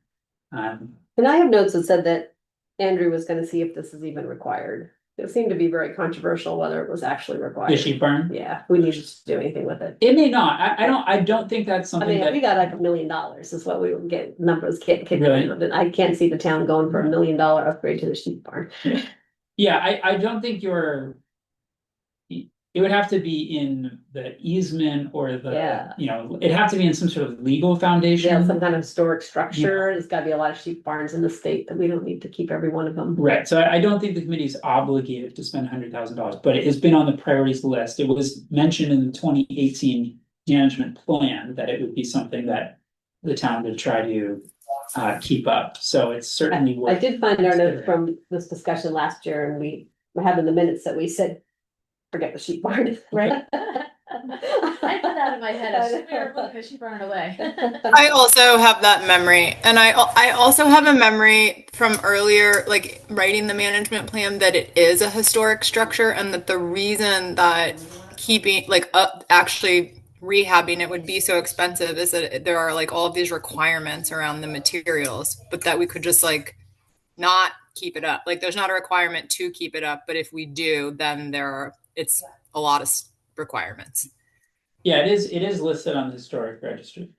And I have notes that said that Andrew was going to see if this is even required. It seemed to be very controversial whether it was actually required. The sheep barn? Yeah, we needed to do anything with it. It may not. I don't think that's something we got like $1 million is what we were getting numbers kicked really? But I can't see the town going for $1 million upgrade to the sheep barn. Yeah, I don't think it would have to be in the easement or it'd have to be in some sort of legal foundation. Yeah, some kind of historic structure. There's got to be a lot of sheep barns in the state that we don't need to keep every one of them. Right. So I don't think the committee is obligated to spend $100,000, but it has been on the priorities list. It was mentioned in the 2018 management plan that it would be something that the town would try to keep up. So it's certainly worth. I did find our note from this discussion last year, and we have in the minutes that we said, forget the sheep barn. Right. I put that in my head as we were moving, she burned away. I also have that memory, and I also have a memory from earlier, like writing the management plan, that it is a historic structure, and that the reason that keeping actually rehabbing it would be so expensive is that there are like all of these requirements around the materials, but that we could just like not keep it up. Like there's not a requirement to keep it up, but if we do, then there are it's a lot of requirements. Yeah, it is listed on the historic registry.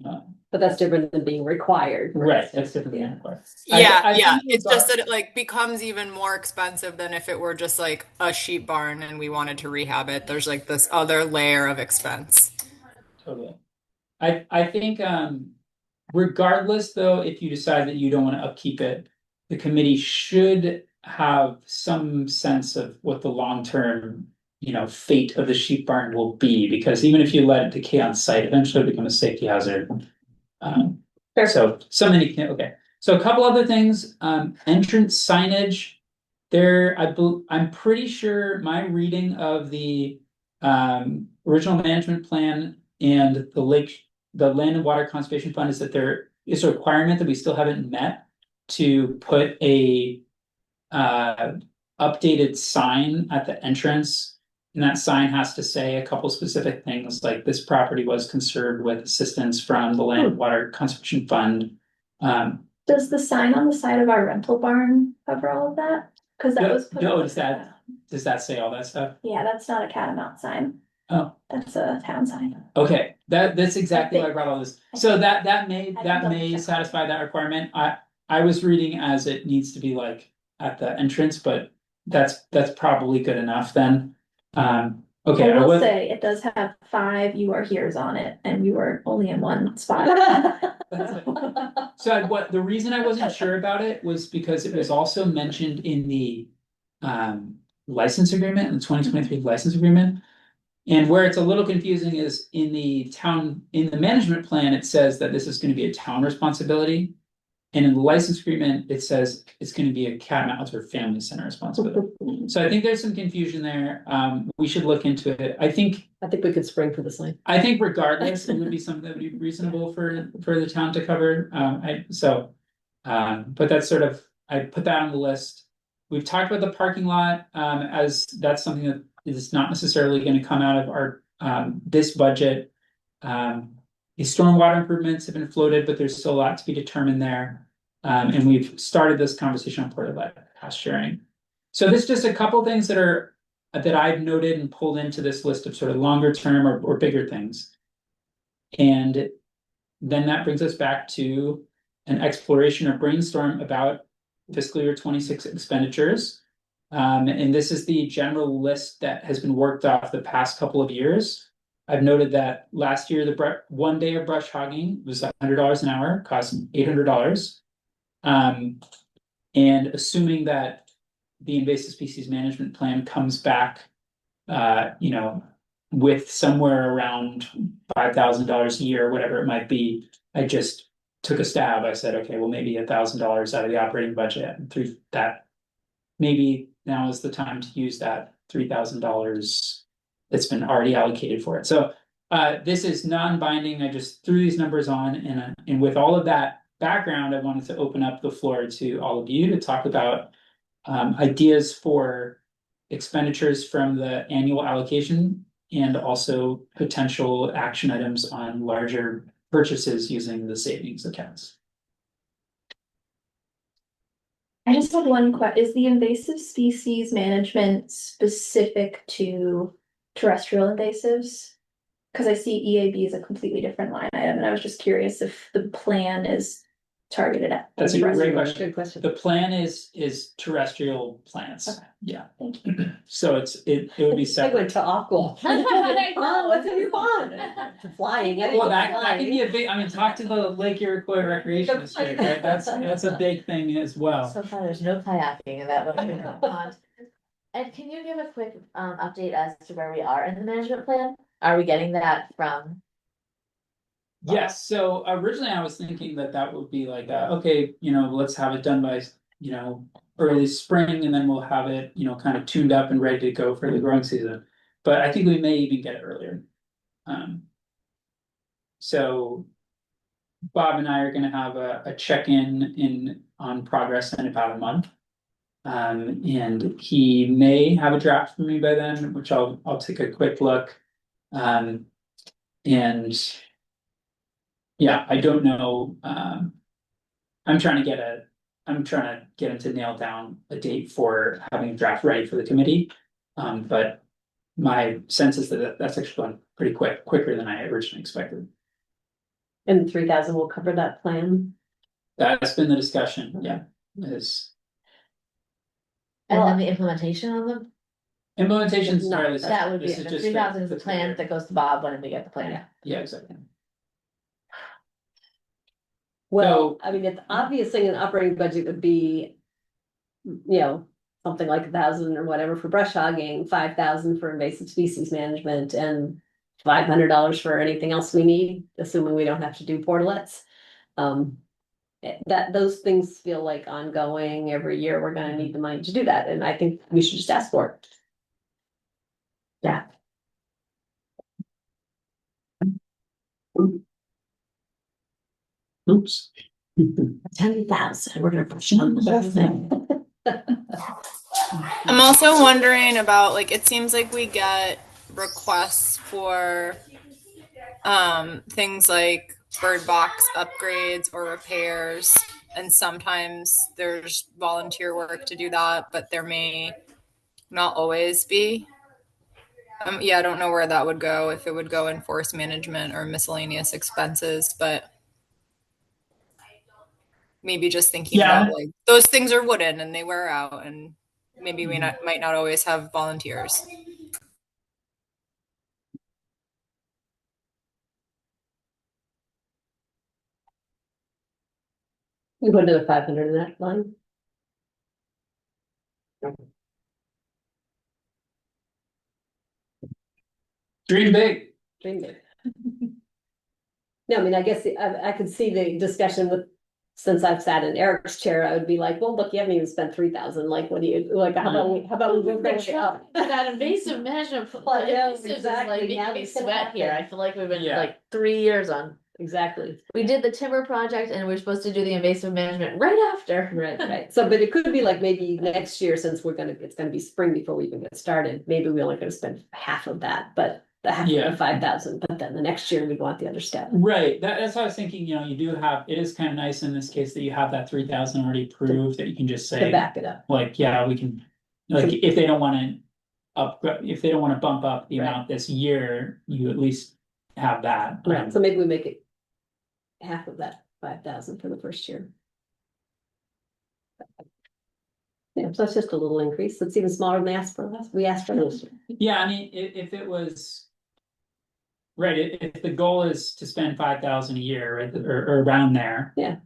But that's different than being required. Right, that's different than required. Yeah, I yeah. think It's just that it like becomes even more expensive than if it were just like a sheep barn and we wanted to rehab it. There's like this other layer of expense. Totally. I think regardless though, if you decide that you don't want to upkeep it, the committee should have some sense of what the long-term, fate of the sheep barn will be, because even if you let it decay on site, eventually it'll become a safety hazard. So many okay. So a couple other things, entrance signage. I'm pretty sure my reading of the original management plan and the Land and Water Conservation Fund is that there is a requirement that we still haven't met to put a updated sign at the entrance. And that sign has to say a couple specific things, like this property was conserved with assistance from the Land and Water Conservation Fund. Does the sign on the side of our rental barn cover all of that? Because that was put no, up. does that say all that stuff? Yeah, that's not a Catamount sign. Oh, that's a town sign. Okay, that's exactly why I brought all this. So that may check. satisfy that requirement. I was reading as it needs to be like at the entrance, but that's probably good enough then. Okay, I will say it does have 5 "you are here's" on it, and you were only in one spot. So what the reason I wasn't sure about it was because it was also mentioned in the license agreement, in the 2023 license agreement. And where it's a little confusing is in the management plan, it says that this is going to be a town responsibility. And in the license agreement, it says it's going to be a Catamount or family center responsibility. So I think there's some confusion there. We should look into it. I think we could spring for the sign. I think regardless, it would be something that would be reasonable for the town to cover. But that's sort of, I put that on the list. We've talked about the parking lot, as that's something that is not necessarily going to come out of our this budget. The stormwater improvements have been floated, but there's still a lot to be determined there. And we've started this conversation on portable cost sharing. So this is just a couple things that I've noted and pulled into this list of sort of longer term or bigger things. And then that brings us back to an exploration or brainstorm about fiscal year 26 expenditures. And this is the general list that has been worked off the past couple of years. I've noted that last year, the 1 day of brush hogging was $100 an hour, cost $800. And assuming that the invasive species management plan comes back, with somewhere around $5,000 a year, whatever it might be, I just took a stab. I said, okay, well, maybe $1,000 out of the operating budget, and through that, maybe now is the time to use that $3,000 that's been already allocated for it. So this is non-binding. I just threw these numbers on, and with all of that background, I wanted to open up the floor to all of you to talk about ideas for expenditures from the annual allocation and also potential action items on larger purchases using the savings accounts. I just have one question. Is the invasive species management specific to terrestrial invasives? Because I see EAB is a completely different line item, and I was just curious if the plan is targeted at. That's a great question. Good question. The plan is terrestrial plants. Okay. Yeah. Thank you. So it would be I separate. went to aqua. Oh, what's in your pond? Flying. Well, that can be a big. I mean, talk to the Lake Iroquois Recreation District, right? That's a big thing as well. So far, there's no kayaking in that little pond. And can you give a quick update as to where we are in the management plan? Are we getting that from? Yes. So originally, I was thinking that would be like, okay, let's have it done by early spring, and then we'll have it kind of tuned up and ready to go for the growing season. But I think we may even get it earlier. So Bob and I are going to have a check-in on progress in about a month. And he may have a draft for me by then, which I'll take a quick look. And yeah, I don't know. I'm trying to get him to nail down a date for having a draft ready for the committee. But my sense is that that's actually going pretty quicker than I originally expected. And 3,000 will cover that plan. That's been the discussion, yeah, is And then the implementation on them, implementation's No, entirely that would be, this the is just 3,000 is the plan that goes to Bob when we get the plan. Yeah, exactly. Well, I mean, it's obviously an operating budget would be, something like 1,000 or whatever for brush hogging, 5,000 for invasive species management, and $500 for anything else we need, assuming we don't have to do portalets. That those things feel like ongoing. Every year we're gonna need the money to do that, and I think we should just ask for it. Yeah. Oops. 10,000, we're gonna push on the whole thing. I'm also wondering about, like, it seems like we get requests for things like bird box upgrades or repairs, and sometimes there's volunteer work to do that, but there may not always be. Yeah, I don't know where that would go, if it would go in forest management or miscellaneous expenses, but maybe just thinking about, like, those things are wooden and they wear out, and maybe we might not always have volunteers. We put another 500 in that line. Dream big. Dream big. No, I mean, I guess I could see the discussion with, since I've sat in Eric's chair, I would be like, well, look, you haven't even spent 3,000. Like, what do you like? How about we move that up? That invasive management, Yeah, invasive is exactly. like Now making me it's gonna sweat here. happen. I feel like we've been Yeah. like 3 years on. Exactly. We did the timber project and we're supposed to do the invasive management right after. Right. So, but it could be like maybe next year, since it's gonna be spring before we even get started. Maybe we're only gonna spend half of that, but the half of the 5,000. But then the next year we want the other step. Right. That's what I was thinking. You do have. It is kind of nice in this case that you have that 3,000 already approved, that you can just say, to back it up. like, yeah, we can. Like, if they don't want to bump up the amount this year, you at least have that. Right. So maybe we make it half of that 5,000 for the first year. Yeah, so it's just a little increase. It's even smaller than we asked for last year. Yeah, I mean, if it was right, if the goal is to spend 5,000 a year, right, or around there. Yeah.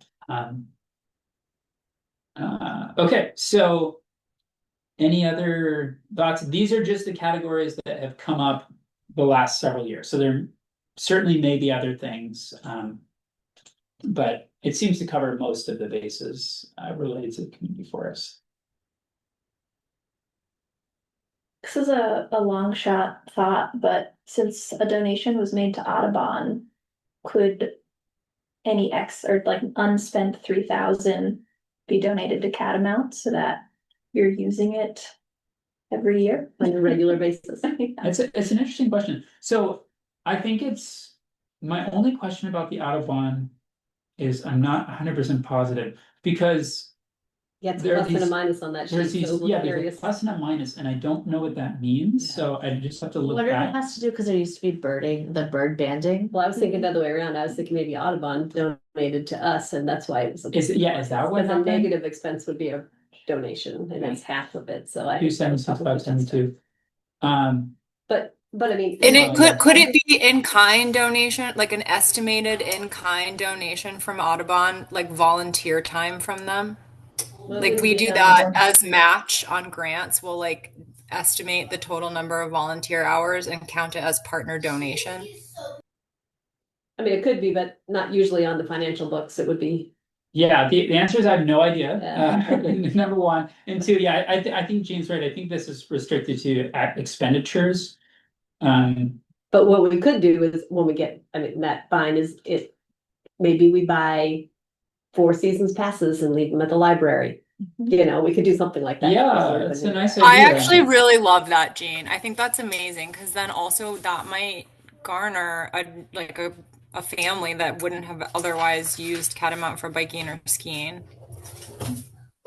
Okay, so any other thoughts? These are just the categories that have come up the last several years. So there certainly may be other things, but it seems to cover most of the bases related to the community forest. This is a long shot thought, but since a donation was made to Audubon, could any unspent 3,000 be donated to Catamount so that you're using it every year on a regular basis? It's an interesting question. So I think it's my only question about the Audubon is I'm not 100% positive, because it's a plus and a minus on that sheet. There's a plus and a minus, and I don't know what that means. Yeah. So I just have to look. What it has to do, because there used to be bird banding. Well, I was thinking the other way around. I was thinking maybe Audubon donated to us, and that's why it was. Is that what happened? A negative expense would be a donation, and it's half of it. So I 276,572. But I mean, and it could it be in kind donation, like an estimated in kind donation from Audubon, like volunteer time from them? Like we do that as match on grants. We'll like estimate the total number of volunteer hours and count it as partner donation. I mean, it could be, but not usually on the financial books. It would be. Yeah, the answer is I have no idea. Number one, and two, yeah, I think Jane's right. I think this is restricted to expenditures. But what we could do is when we get, that fine is it. Maybe we buy 4 seasons passes and leave them at the library. We could do something like that. Yeah, that's a nice idea. I actually really love that, Jean. I think that's amazing, because then also that might garner a family that wouldn't have otherwise used Catamount for biking or skiing.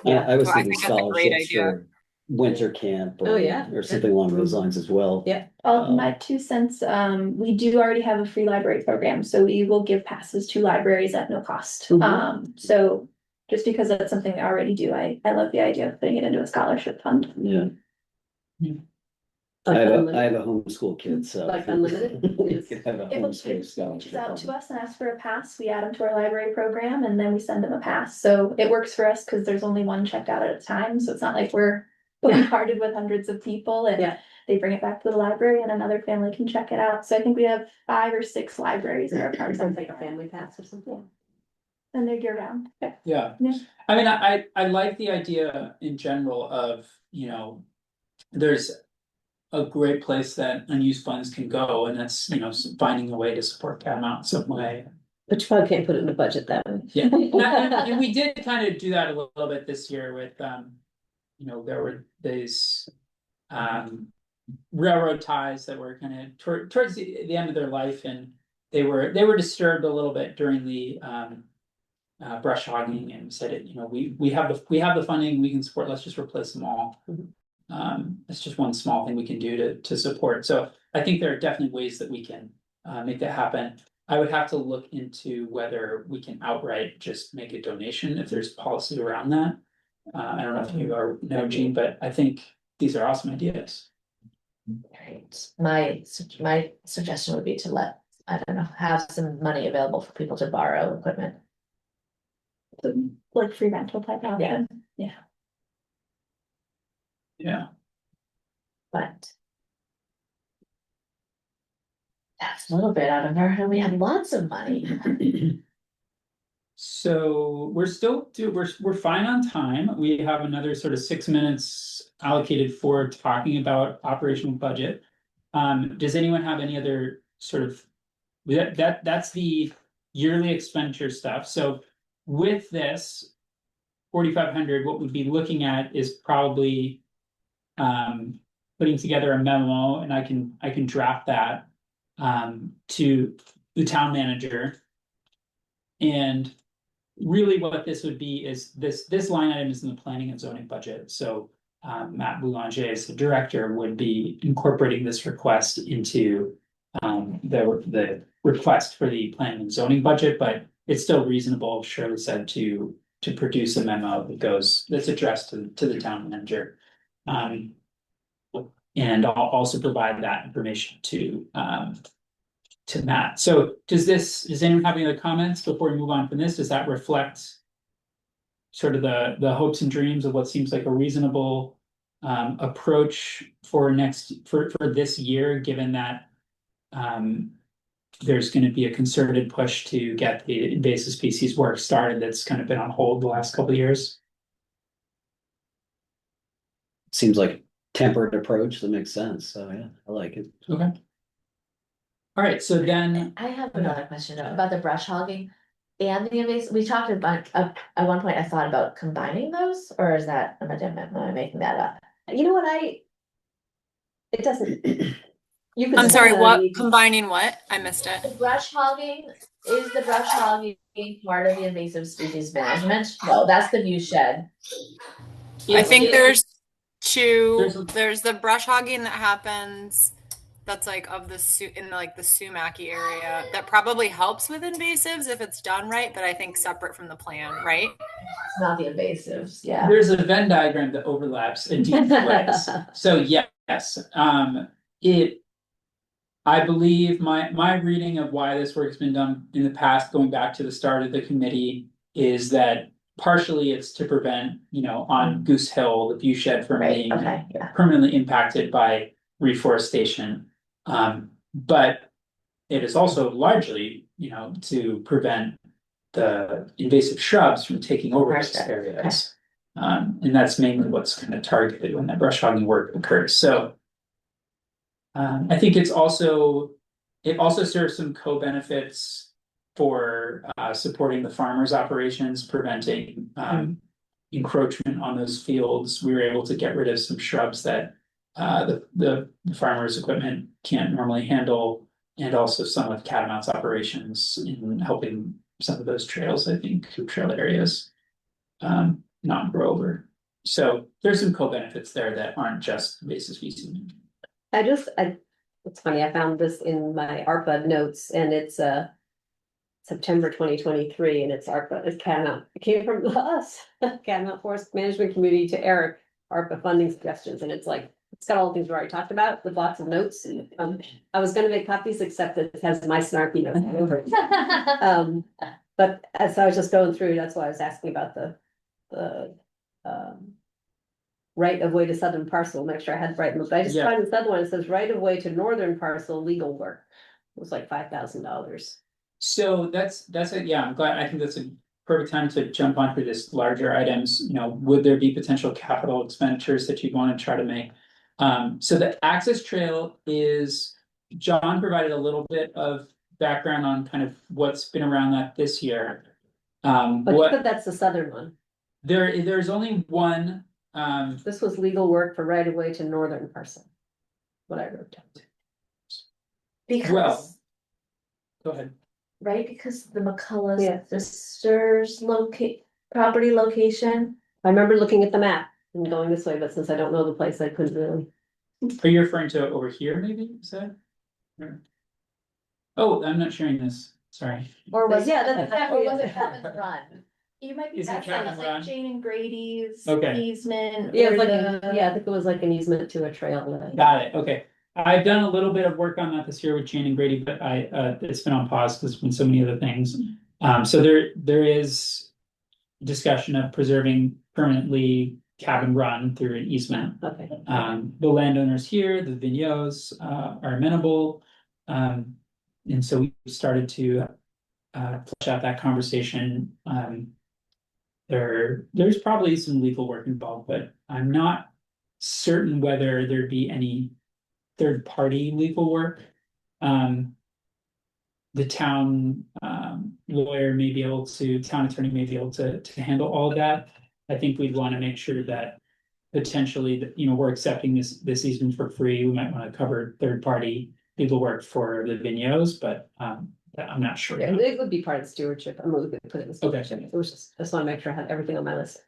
Yeah, I was thinking scholarships for winter camp or, Oh, yeah. or something along those lines as well. Yeah. My 2 cents, we do already have a free library program, so we will give passes to libraries at no cost. So just because that's something we already do, I love the idea of putting it into a scholarship fund. Yeah. Like I unlimited? have a homeschool kid, so. Like unlimited? You could have a If homeschool a kid scholarship. reaches out to us and asks for a pass, we add them to our library program and then we send them a pass. So it works for us because there's only one checked out at a time, so it's not like we're bombarded with hundreds of people and Yeah. they bring it back to the library and another family can check it out. So I think we have 5 or 6 libraries that are part of Sounds it. like a family pass or something. And they're year round. Yeah. Yeah. I mean, I like the idea in general of, you know, there's a great place that unused funds can go, and that's, you know, finding a way to support Catamount in some way. But you probably can't put it in the budget that way. Yeah, and we did kind of do that a little bit this year with, you know, there were these railroad ties that were kind of towards the end of their life, and they were disturbed a little bit during the brush hogging, and said, you know, we have the funding, we can support. Let's just replace them all. It's just one small thing we can do to support. So I think there are definitely ways that we can make that happen. I would have to look into whether we can outright just make a donation if there's policy around that. I don't know if you know, Gene, but I think these are awesome ideas. Great. My suggestion would be to let, I don't know, have some money available for people to borrow equipment. So, like free rental type option. Yeah. But that's a little bit out of our, and we have lots of money. So we're fine on time. We have another sort of 6 minutes allocated for talking about operational budget. Does anyone have any other sort of that's the yearly expenditure stuff. So with this 4,500, what we'd be looking at is probably putting together a memo, and I can draft that to the town manager. And really what this would be is this line item is in the planning and zoning budget. So Matt Boulanger, as the director, would be incorporating this request into the request for the planning and zoning budget, but it's still reasonable, Shirley said, to produce a memo that's addressed to the town manager. And I'll also provide that information to Matt. So does anyone have any other comments before we move on from this? Does that reflect sort of the hopes and dreams of what seems like a reasonable approach for this year, given that there's going to be a concerted push to get the invasive species work started that's kind of been on hold the last couple of years? Seems like a tempered approach that makes sense. So yeah, I like it. Okay. All right, so then I have another question about the brush hogging and the invasive. We talked about at one point. I thought about combining those, or is that am I making that up? You know what, it doesn't. You could I'm sorry, say, what? Combining what? I missed The it. brush hogging, is the brush hogging part of the invasive species management? No, that's the view shed. I think there's two. There's There's the brush hogging that happens that's like in like the Sumaki area that probably helps with invasives if it's done right, but I think separate from the plan, right? It's not the invasives, yeah. there's a Venn diagram that overlaps in deep ways. So yes, I believe my reading of why this work's been done in the past, going back to the start of the committee, is that partially it's to prevent, you know, on Goose Hill, the view shed from being permanently impacted by reforestation. But it is also largely, you know, to prevent the invasive shrubs from taking over those areas. And that's mainly what's kind of targeted when that brush hogging work occurs. So I think it also serves some co-benefits for supporting the farmers' operations, preventing encroachment on those fields. We were able to get rid of some shrubs that the farmers' equipment can't normally handle, and also some of Catamount's operations in helping some of those trails, I think, trail areas not grow over. So there's some co-benefits there that aren't just basis fees. It's funny, I found this in my ARPA notes and it's September 2023 and it's ARPA, it's Catamount. It came from us, Catamount Forest Management Committee to Eric, ARPA funding suggestions, and it's like, it's got all the things we already talked about with lots of notes. I was gonna make copies except it has my snarky notes all over it. But as I was just going through, that's why I was asking about the right of way to southern parcel, make sure I had the right, but I just Yeah. found this other one, it says right of way to northern parcel, legal work. It was like $5,000. So that's yeah, I'm glad, I think that's a perfect time to jump onto this larger items, you know, would there be potential capital expenditures that you'd want to try to make? So the access trail is, John provided a little bit of background on kind of what's been around that this year. But you What said that's the southern one. there's only one, This was legal work for right of way to northern parcel. What I wrote down. Because, well, go ahead. right, because the McCullough Yeah. sisters property location. I remember looking at the map and going this way, but since I don't know the place, I couldn't really. Are you referring to over here, maybe, is that? Oh, I'm not sharing this, sorry. Or was Yeah, it, that's or was it Cabin Run? You might be Is it talking Cabin about Run? like Jane and Grady's Okay. easement. Yeah, or it was the- I think it was like an easement to a trail. Got it, okay. I've done a little bit of work on that this year with Jane and Grady, but it's been on pause because there's been so many other things. So there is discussion of preserving permanently Cabin Run through an easement. Okay. The landowners here, the Vigneaults, are amenable. And so we started to flesh out that conversation. There's probably some legal work involved, but I'm not certain whether there'd be any third-party legal work. The town lawyer may be able to, town attorney may be able to handle all of that. I think we'd want to make sure that potentially that, you know, we're accepting this easement for free. We might want to cover third-party legal work for the Vigneaults, but I'm not sure. Yeah, it would be part of the stewardship. I'm really good to put it in the Okay. stewardship. It was just want to make sure I had everything on my list.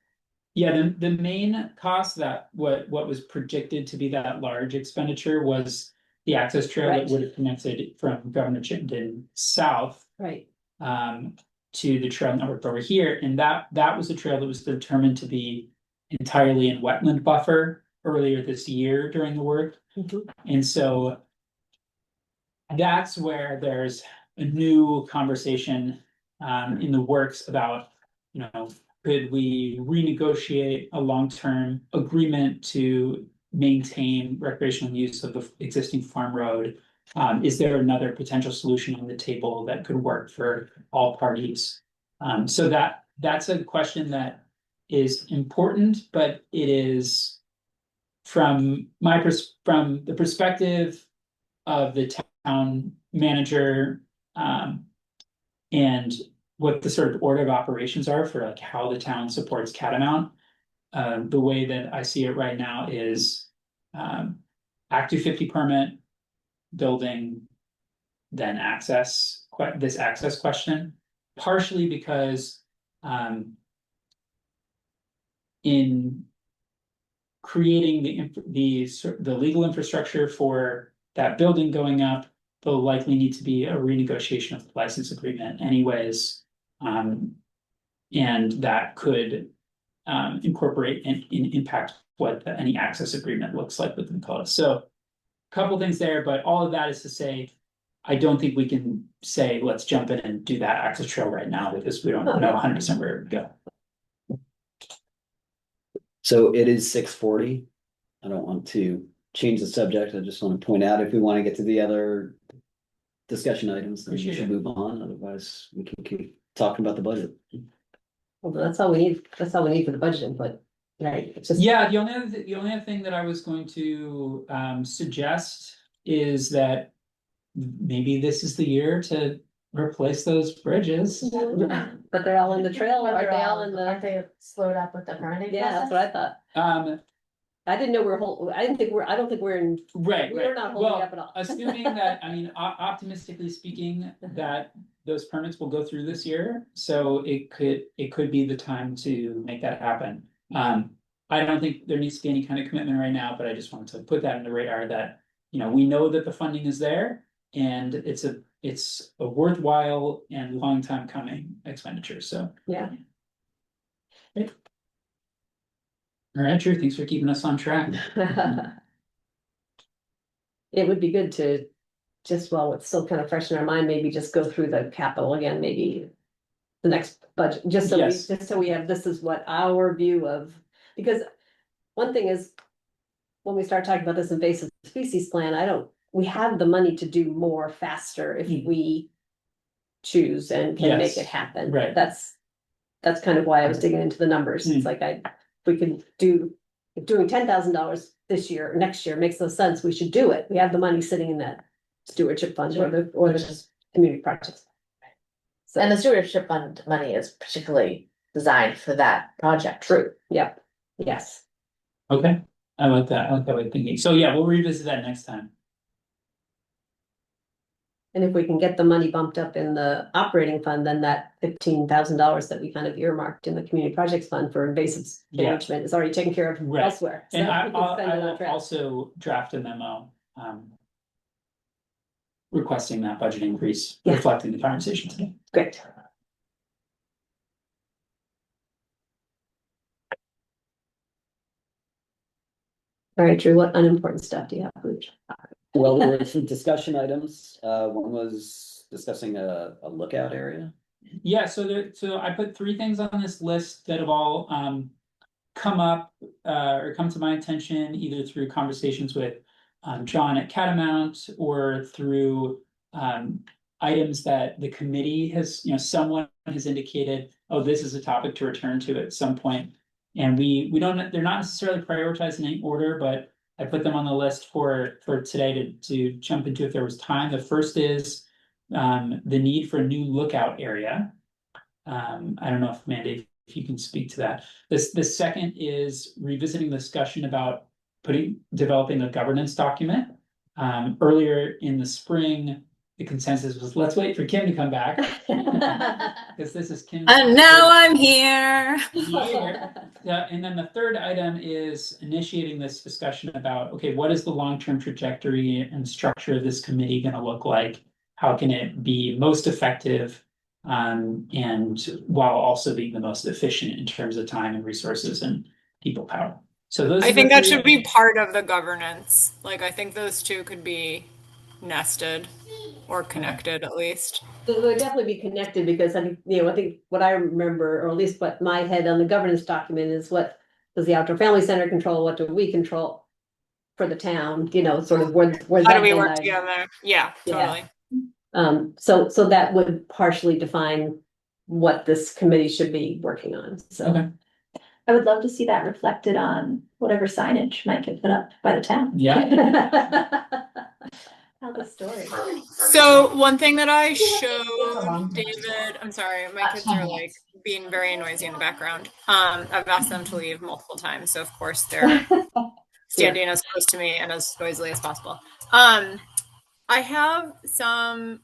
Yeah, the main cost that what was predicted to be that large expenditure was the access trail that Right. would have connected from Governor Chittenden south Right. to the trail network over here, and that was a trail that was determined to be entirely in wetland buffer earlier this year during the work. And so that's where there's a new conversation in the works about, you know, could we renegotiate a long-term agreement to maintain recreational use of the existing farm road? Is there another potential solution on the table that could work for all parties? So that's a question that is important, but it is from from the perspective of the town manager, and what the sort of order of operations are for like how the town supports Catamount. The way that I see it right now is Act 250 permit, building, then this access question, partially because in creating the legal infrastructure for that building going up, there'll likely need to be a renegotiation of the license agreement anyways. And that could incorporate and impact what any access agreement looks like with McCullough. So a couple things there, but all of that is to say, I don't think we can say, let's jump in and do that access trail right now because we don't know 100% where to go. So it is 6:40. I don't want to change the subject. I just want to point out if we want to get to the other discussion items, then we Appreciate should it. move on. Otherwise, we can keep talking about the budget. Well, that's all we need. That's all we need for the budget input. Right. It's just Yeah, the only other thing that I was going to suggest is that maybe this is the year to replace those bridges. but they're all in the trail, or are they all in Aren't the? they slowed up with the permitting Yeah, that's what I thought. I didn't know I don't think we're in. Right. We're not holding Well, up at all. assuming that, I mean, optimistically speaking, that those permits will go through this year, so it could be the time to make that happen. I don't think there needs to be any kind of commitment right now, but I just wanted to put that on the radar that, we know that the funding is there and it's a worthwhile and long time coming expenditure, so. Yeah. Great. All right, Drew, thanks for keeping us on track. It would be good to just, while it's still kind of fresh in our mind, maybe just go through the capital again, maybe the next budget, just so Yes. we have, this is what our view of, because one thing is, when we start talking about this invasive species plan, we have the money to do more faster if we choose and can make it happen. Right. That's kind of why I was digging into the numbers. It's like if we can do, if doing $10,000 this year or next year makes no sense, we should do it. We have the money sitting in that stewardship fund or the community projects. So, And the stewardship fund money is particularly designed for that project. true. Yep. Yes. Okay, I like that. I like that way of thinking. So yeah, we'll revisit that next time. And if we can get the money bumped up in the operating fund, then that $15,000 that we kind of earmarked in the community projects fund for invasive management is already taken care of Right. elsewhere. So And we I can spend it on will track. also draft a memo, requesting that budget increase, Yeah. reflecting the conversation today. Great. All right, Drew, what unimportant stuff do you have? Well, there were some discussion items. One was discussing a lookout area. Yeah, so I put 3 things on this list that have all come up or come to my attention either through conversations with John at Catamount or through items that the committee has, someone has indicated, oh, this is a topic to return to at some point. And we don't, they're not necessarily prioritized in any order, but I put them on the list for today to jump into if there was time. The first is the need for a new lookout area. I don't know if Mandy, if you can speak to that. The second is revisiting the discussion about developing a governance document. Earlier in the spring, the consensus was let's wait for Kim to come back because this is Kim's. And now I'm here. Yeah, and then the third item is initiating this discussion about, okay, what is the long-term trajectory and structure of this committee going to look like? How can it be most effective, and while also being the most efficient in terms of time and resources and people power? So those. I think that should be part of the governance. Like, I think those two could be nested or connected at least. So they'll definitely be connected because I think what I remember, or at least what my head on the governance document is, what does the outdoor family center control? What do we control for the town? Sort of where How do we work together? Yeah, totally. So that would partially define what this committee should be working on. So Okay. I would love to see that reflected on whatever signage might get put up by the town. Yeah. Tell the story. So one thing that I showed David, I'm sorry, my kids are like being very noisy in the background. I've asked them to leave multiple times, so of course they're standing as close to me and as noisily as possible. I have some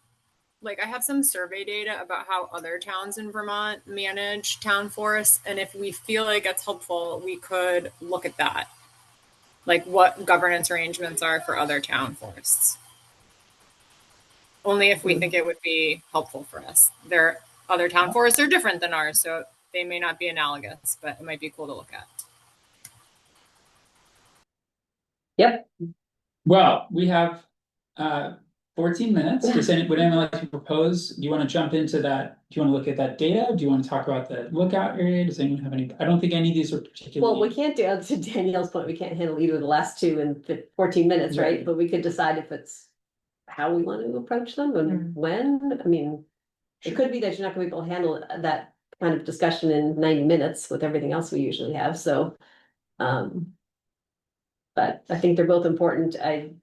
survey data about how other towns in Vermont manage town forests, and if we feel like it's helpful, we could look at that, like what governance arrangements are for other town forests. Only if we think it would be helpful for us. Their other town forests are different than ours, so they may not be analogous, but it might be cool to look at. Yep. Well, we have 14 minutes. Would anyone like to propose? Do you want to jump into that? Do you want to look at that data? Do you want to talk about the lookout area? Does anyone have any? I don't think any of these are particularly. Well, we can't do, to Danielle's point, we can't handle either of the last two in 14 minutes, right? But we could decide if it's how we want to approach them and when. I mean, it could be that you're not going to be able to handle that kind of discussion in 90 minutes with everything else we usually have. So, but I think they're both important. I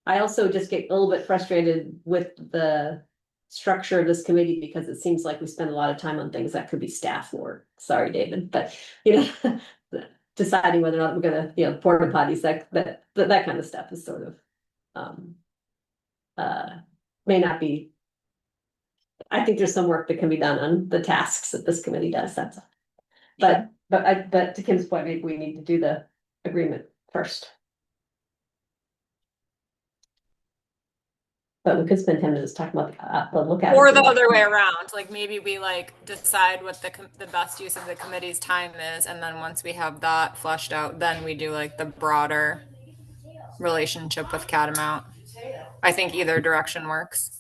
also just get a little bit frustrated with the structure of this committee because it seems like we spend a lot of time on things that could be staff work. Sorry, David, but deciding whether or not we're gonna, porta potties, that kind of stuff is sort of may not be. I think there's some work that can be done on the tasks that this committee does. That's all. But but to Kim's point, maybe we need to do the agreement first. But we could spend 10 minutes talking about the lookout. Or the other way around, like maybe we like decide what the best use of the committee's time is, and then once we have that fleshed out, then we do like the broader relationship with Catamount. I think either direction works.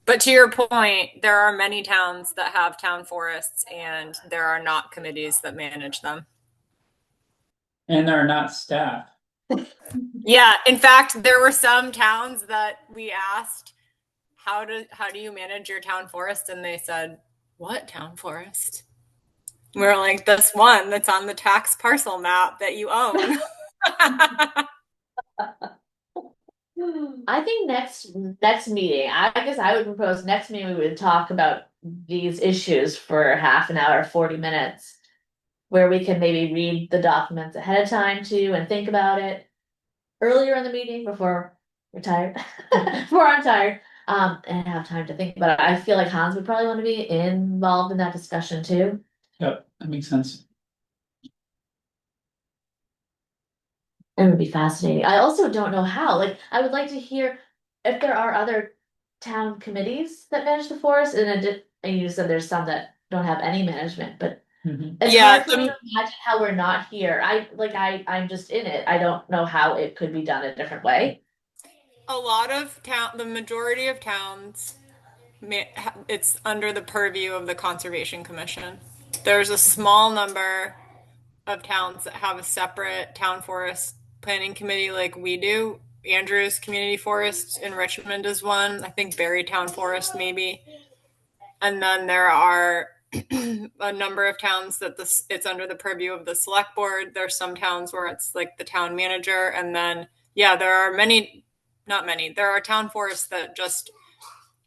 But to your point, there are many towns that have town forests, and there are not committees that manage them. And there are not staff. Yeah, in fact, there were some towns that we asked, how do you manage your town forest? And they said, what town forest? We're like, this one that's on the tax parcel map that you own. I think next meeting, I guess I would propose next meeting we would talk about these issues for half an hour, 40 minutes. Where we can maybe read the documents ahead of time too and think about it earlier in the meeting before we're tired. Before I'm tired. And have time to think about it. I feel like Hans would probably want to be involved in that discussion too. Yep, that makes sense. It would be fascinating. I also don't know how. Like, I would like to hear if there are other town committees that manage the forest, and you said there's some that don't have any management, but it's hard for me to imagine how we're not here. I'm just in it. I don't know how it could be done a different way. A lot of the majority of towns, it's under the purview of the Conservation Commission. There's a small number of towns that have a separate town forest planning committee like we do. Andrews Community Forest in Richmond is one. I think Barry Town Forest maybe. And then there are a number of towns that it's under the purview of the select board. There's some towns where it's like the town manager. And then, yeah, there are not many. There are town forests that just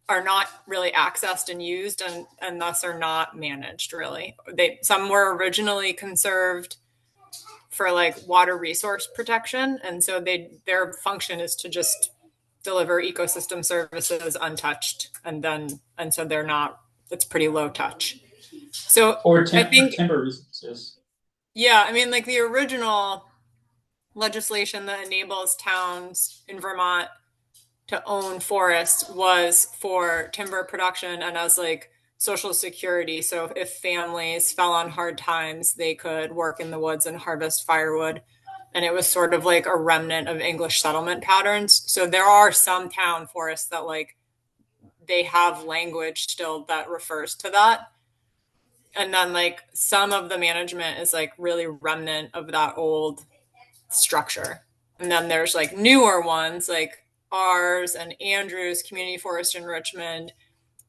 are not really accessed and used and thus are not managed really. Some were originally conserved for like water resource protection. And so their function is to just deliver ecosystem services untouched. And so it's pretty low touch. So I think timber resources. Yeah, I mean like the original legislation that enables towns in Vermont to own forests was for timber production and as like social security. So if families fell on hard times, they could work in the woods and harvest firewood. And it was sort of like a remnant of English settlement patterns. So there are some town forests that like they have language still that refers to that. And then like some of the management is like really remnant of that old structure. And then there's like newer ones like ours and Andrews Community Forest in Richmond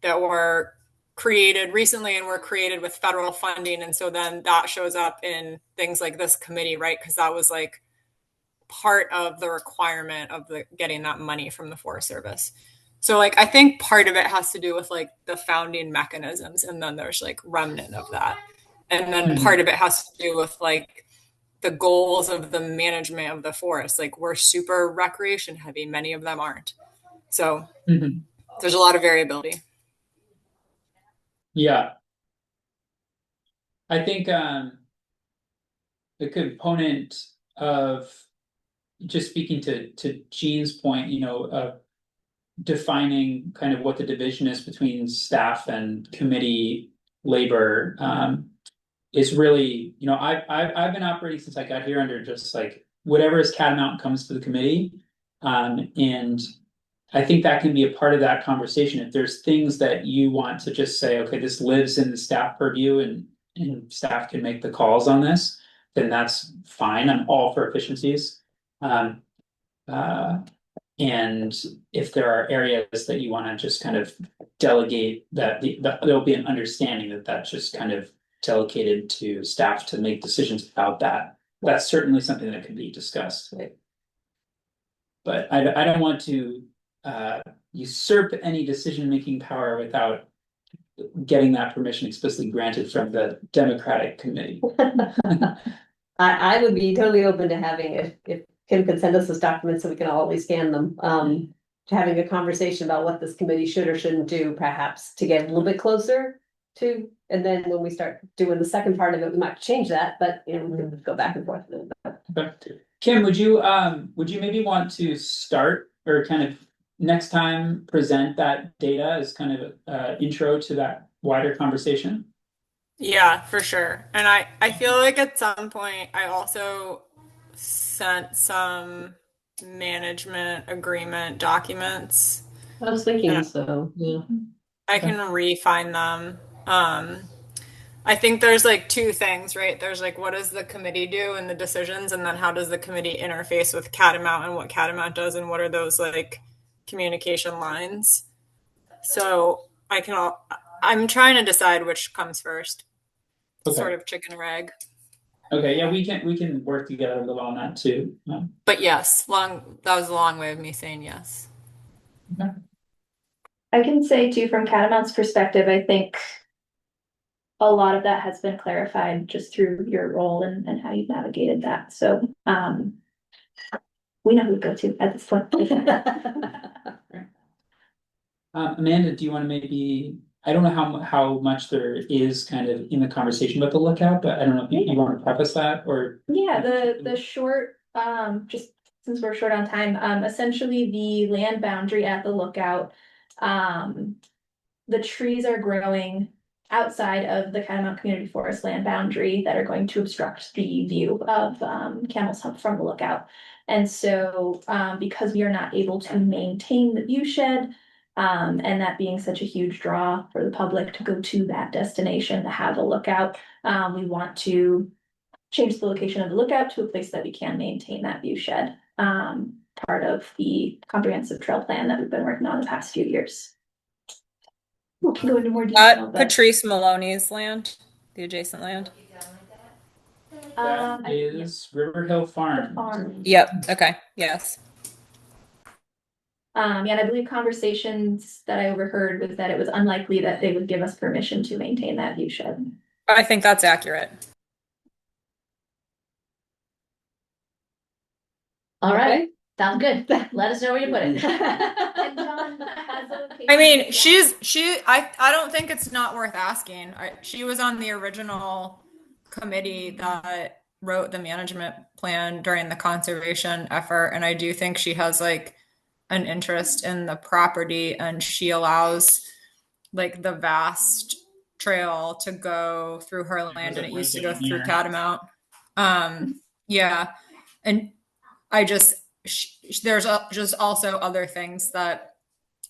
that were created recently and were created with federal funding. And so then that shows up in things like this committee, right? Because that was like part of the requirement of getting that money from the Forest Service. So like I think part of it has to do with like the founding mechanisms, and then there's like remnant of that. And then part of it has to do with like the goals of the management of the forest. Like we're super recreation heavy, many of them aren't. So there's a lot of variability. Yeah. I think the component of just speaking to Jean's point, defining kind of what the division is between staff and committee labor is really, I've been operating since I got here under just like whatever is Catamount comes to the committee. And I think that can be a part of that conversation. If there's things that you want to just say, okay, this lives in the staff purview and staff can make the calls on this, then that's fine. I'm all for efficiencies. And if there are areas that you want to just kind of delegate that, there'll be an understanding that that's just kind of delegated to staff to make decisions about that. That's certainly something that can be discussed. Right. But I don't want to usurp any decision-making power without getting that permission explicitly granted from the Democratic Committee. I would be totally open to having if Kim could send us those documents so we can all at least scan them. To having a conversation about what this committee should or shouldn't do, perhaps to get a little bit closer too. And then when we start doing the second part of it, we might change that, but you know, we can go back and forth. Okay. Kim, would you maybe want to start or kind of next time present that data as kind of intro to that wider conversation? Yeah, for sure. And I feel like at some point I also sent some management agreement documents. I was thinking And so, yeah. I can re-find them. Um, I think there's like two things, right? There's like what does the committee do and the decisions, and then how does the committee interface with Catamount and what Catamount does, and what are those like communication lines? So I'm trying to decide which comes first. Okay. Sort of chicken or egg. Okay, yeah, we can work together a little on that too. But yes, that was a long way of me saying yes. Okay. I can say too, from Catamount's perspective, I think a lot of that has been clarified just through your role and how you've navigated that. So we know who to go to at this point. Amanda, do you want to maybe, I don't know how much there is kind of in the conversation about the lookout, but I don't know if you want to preface that or. Yeah, the short, just since we're short on time, essentially the land boundary at the lookout, the trees are growing outside of the Catamount Community Forest land boundary that are going to obstruct the view of Camel's Hump from the lookout. And so because we are not able to maintain the view shed, and that being such a huge draw for the public to go to that destination to have a lookout, we want to change the location of the lookout to a place that we can maintain that view shed. Part of the comprehensive trail plan that we've been working on the past few years. We can go into more detail. Patrice Maloney's land, the adjacent land. That is River Hill Farm. Yep. Okay. Yes. Yeah, and I believe conversations that I overheard was that it was unlikely that they would give us permission to maintain that view shed. I think that's accurate. All right, sounds good. Let us know where you put it. And John has a location. I mean, I don't think it's not worth asking. She was on the original committee that wrote the management plan during the conservation effort, and I do think she has like an interest in the property, and she allows like the vast trail to go through her land, and it used to go through Catamount. Yeah, and there's just also other things that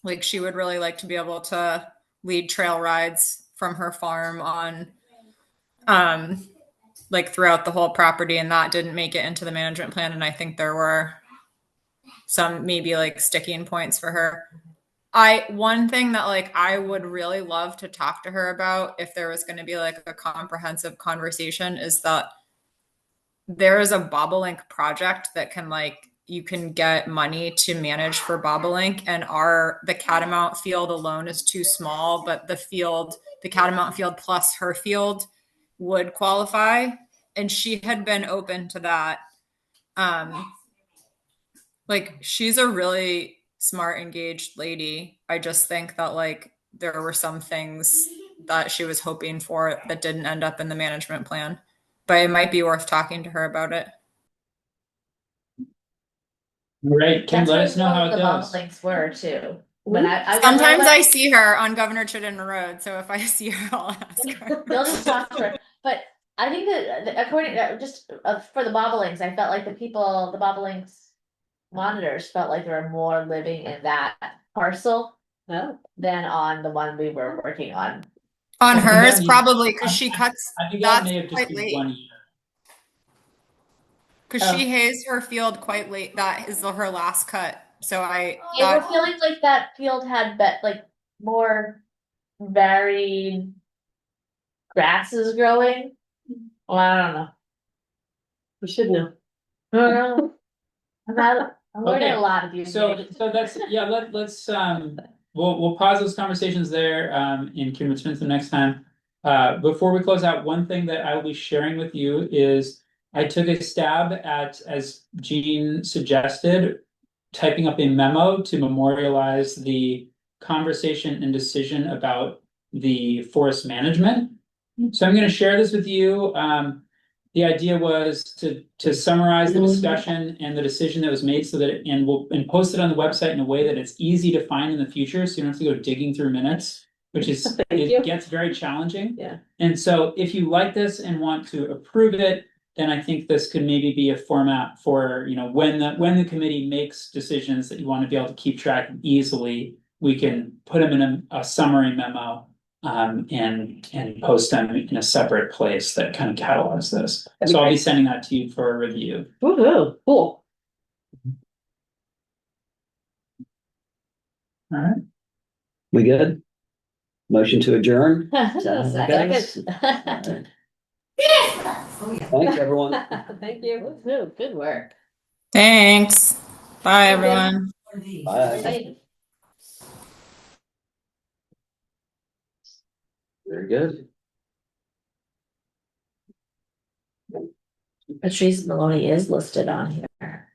like she would really like to be able to lead trail rides from her farm on like throughout the whole property, and that didn't make it into the management plan, and I think there were some maybe like sticking points for her. One thing that like I would really love to talk to her about if there was going to be like a comprehensive conversation is that there is a bobolink project that can like you can get money to manage for bobolink, and the Catamount field alone is too small, but the Catamount field plus her field would qualify, and she had been open to that. Like she's a really smart, engaged lady. I just think that like there were some things that she was hoping for that didn't end up in the management plan, but it might be worth talking to her about it. All right, Kim, let us know how it the goes. bobolinks were too. Sometimes I see her on Governor Chittenden Road, so if I see her, I'll ask her. They'll just talk to her. But I think that according to just for the bobolinks, I felt like the bobolinks monitors felt like there were more living in that parcel than on the one we were working on. On hers, probably because she cuts. I think that may have just been 1 year. Because she hays her field quite late. That is her last cut. So we're feeling like that field had like more varied grasses growing. Well, I don't know. We should know. I don't know. I'm learning a lot of you. So that's let's we'll pause those conversations there in Kim Smith the next time. Before we close out, one thing that I will be sharing with you is I took a stab at, as Jean suggested, typing up a memo to memorialize the conversation and decision about the forest management. So I'm going to share this with you. The idea was to summarize the discussion and the decision that was made, so that and post it on the website in a way that it's easy to find in the future, so you don't have to go digging through minutes, which is it gets very challenging. Yeah. And so if you like this and want to approve it, then I think this could maybe be a format for, when the committee makes decisions that you want to be able to keep track of easily, we can put them in a summary memo, and post them in a separate place that kind of catalogs this. So I'll be sending that to you for a review. Woohoo, cool. All right. We good? Motion to adjourn? Second. Thanks, everyone. Thank you. Woohoo, good work. Thanks. Bye, everyone. Bye. Bye. Very good. Patrice Maloney is listed on here.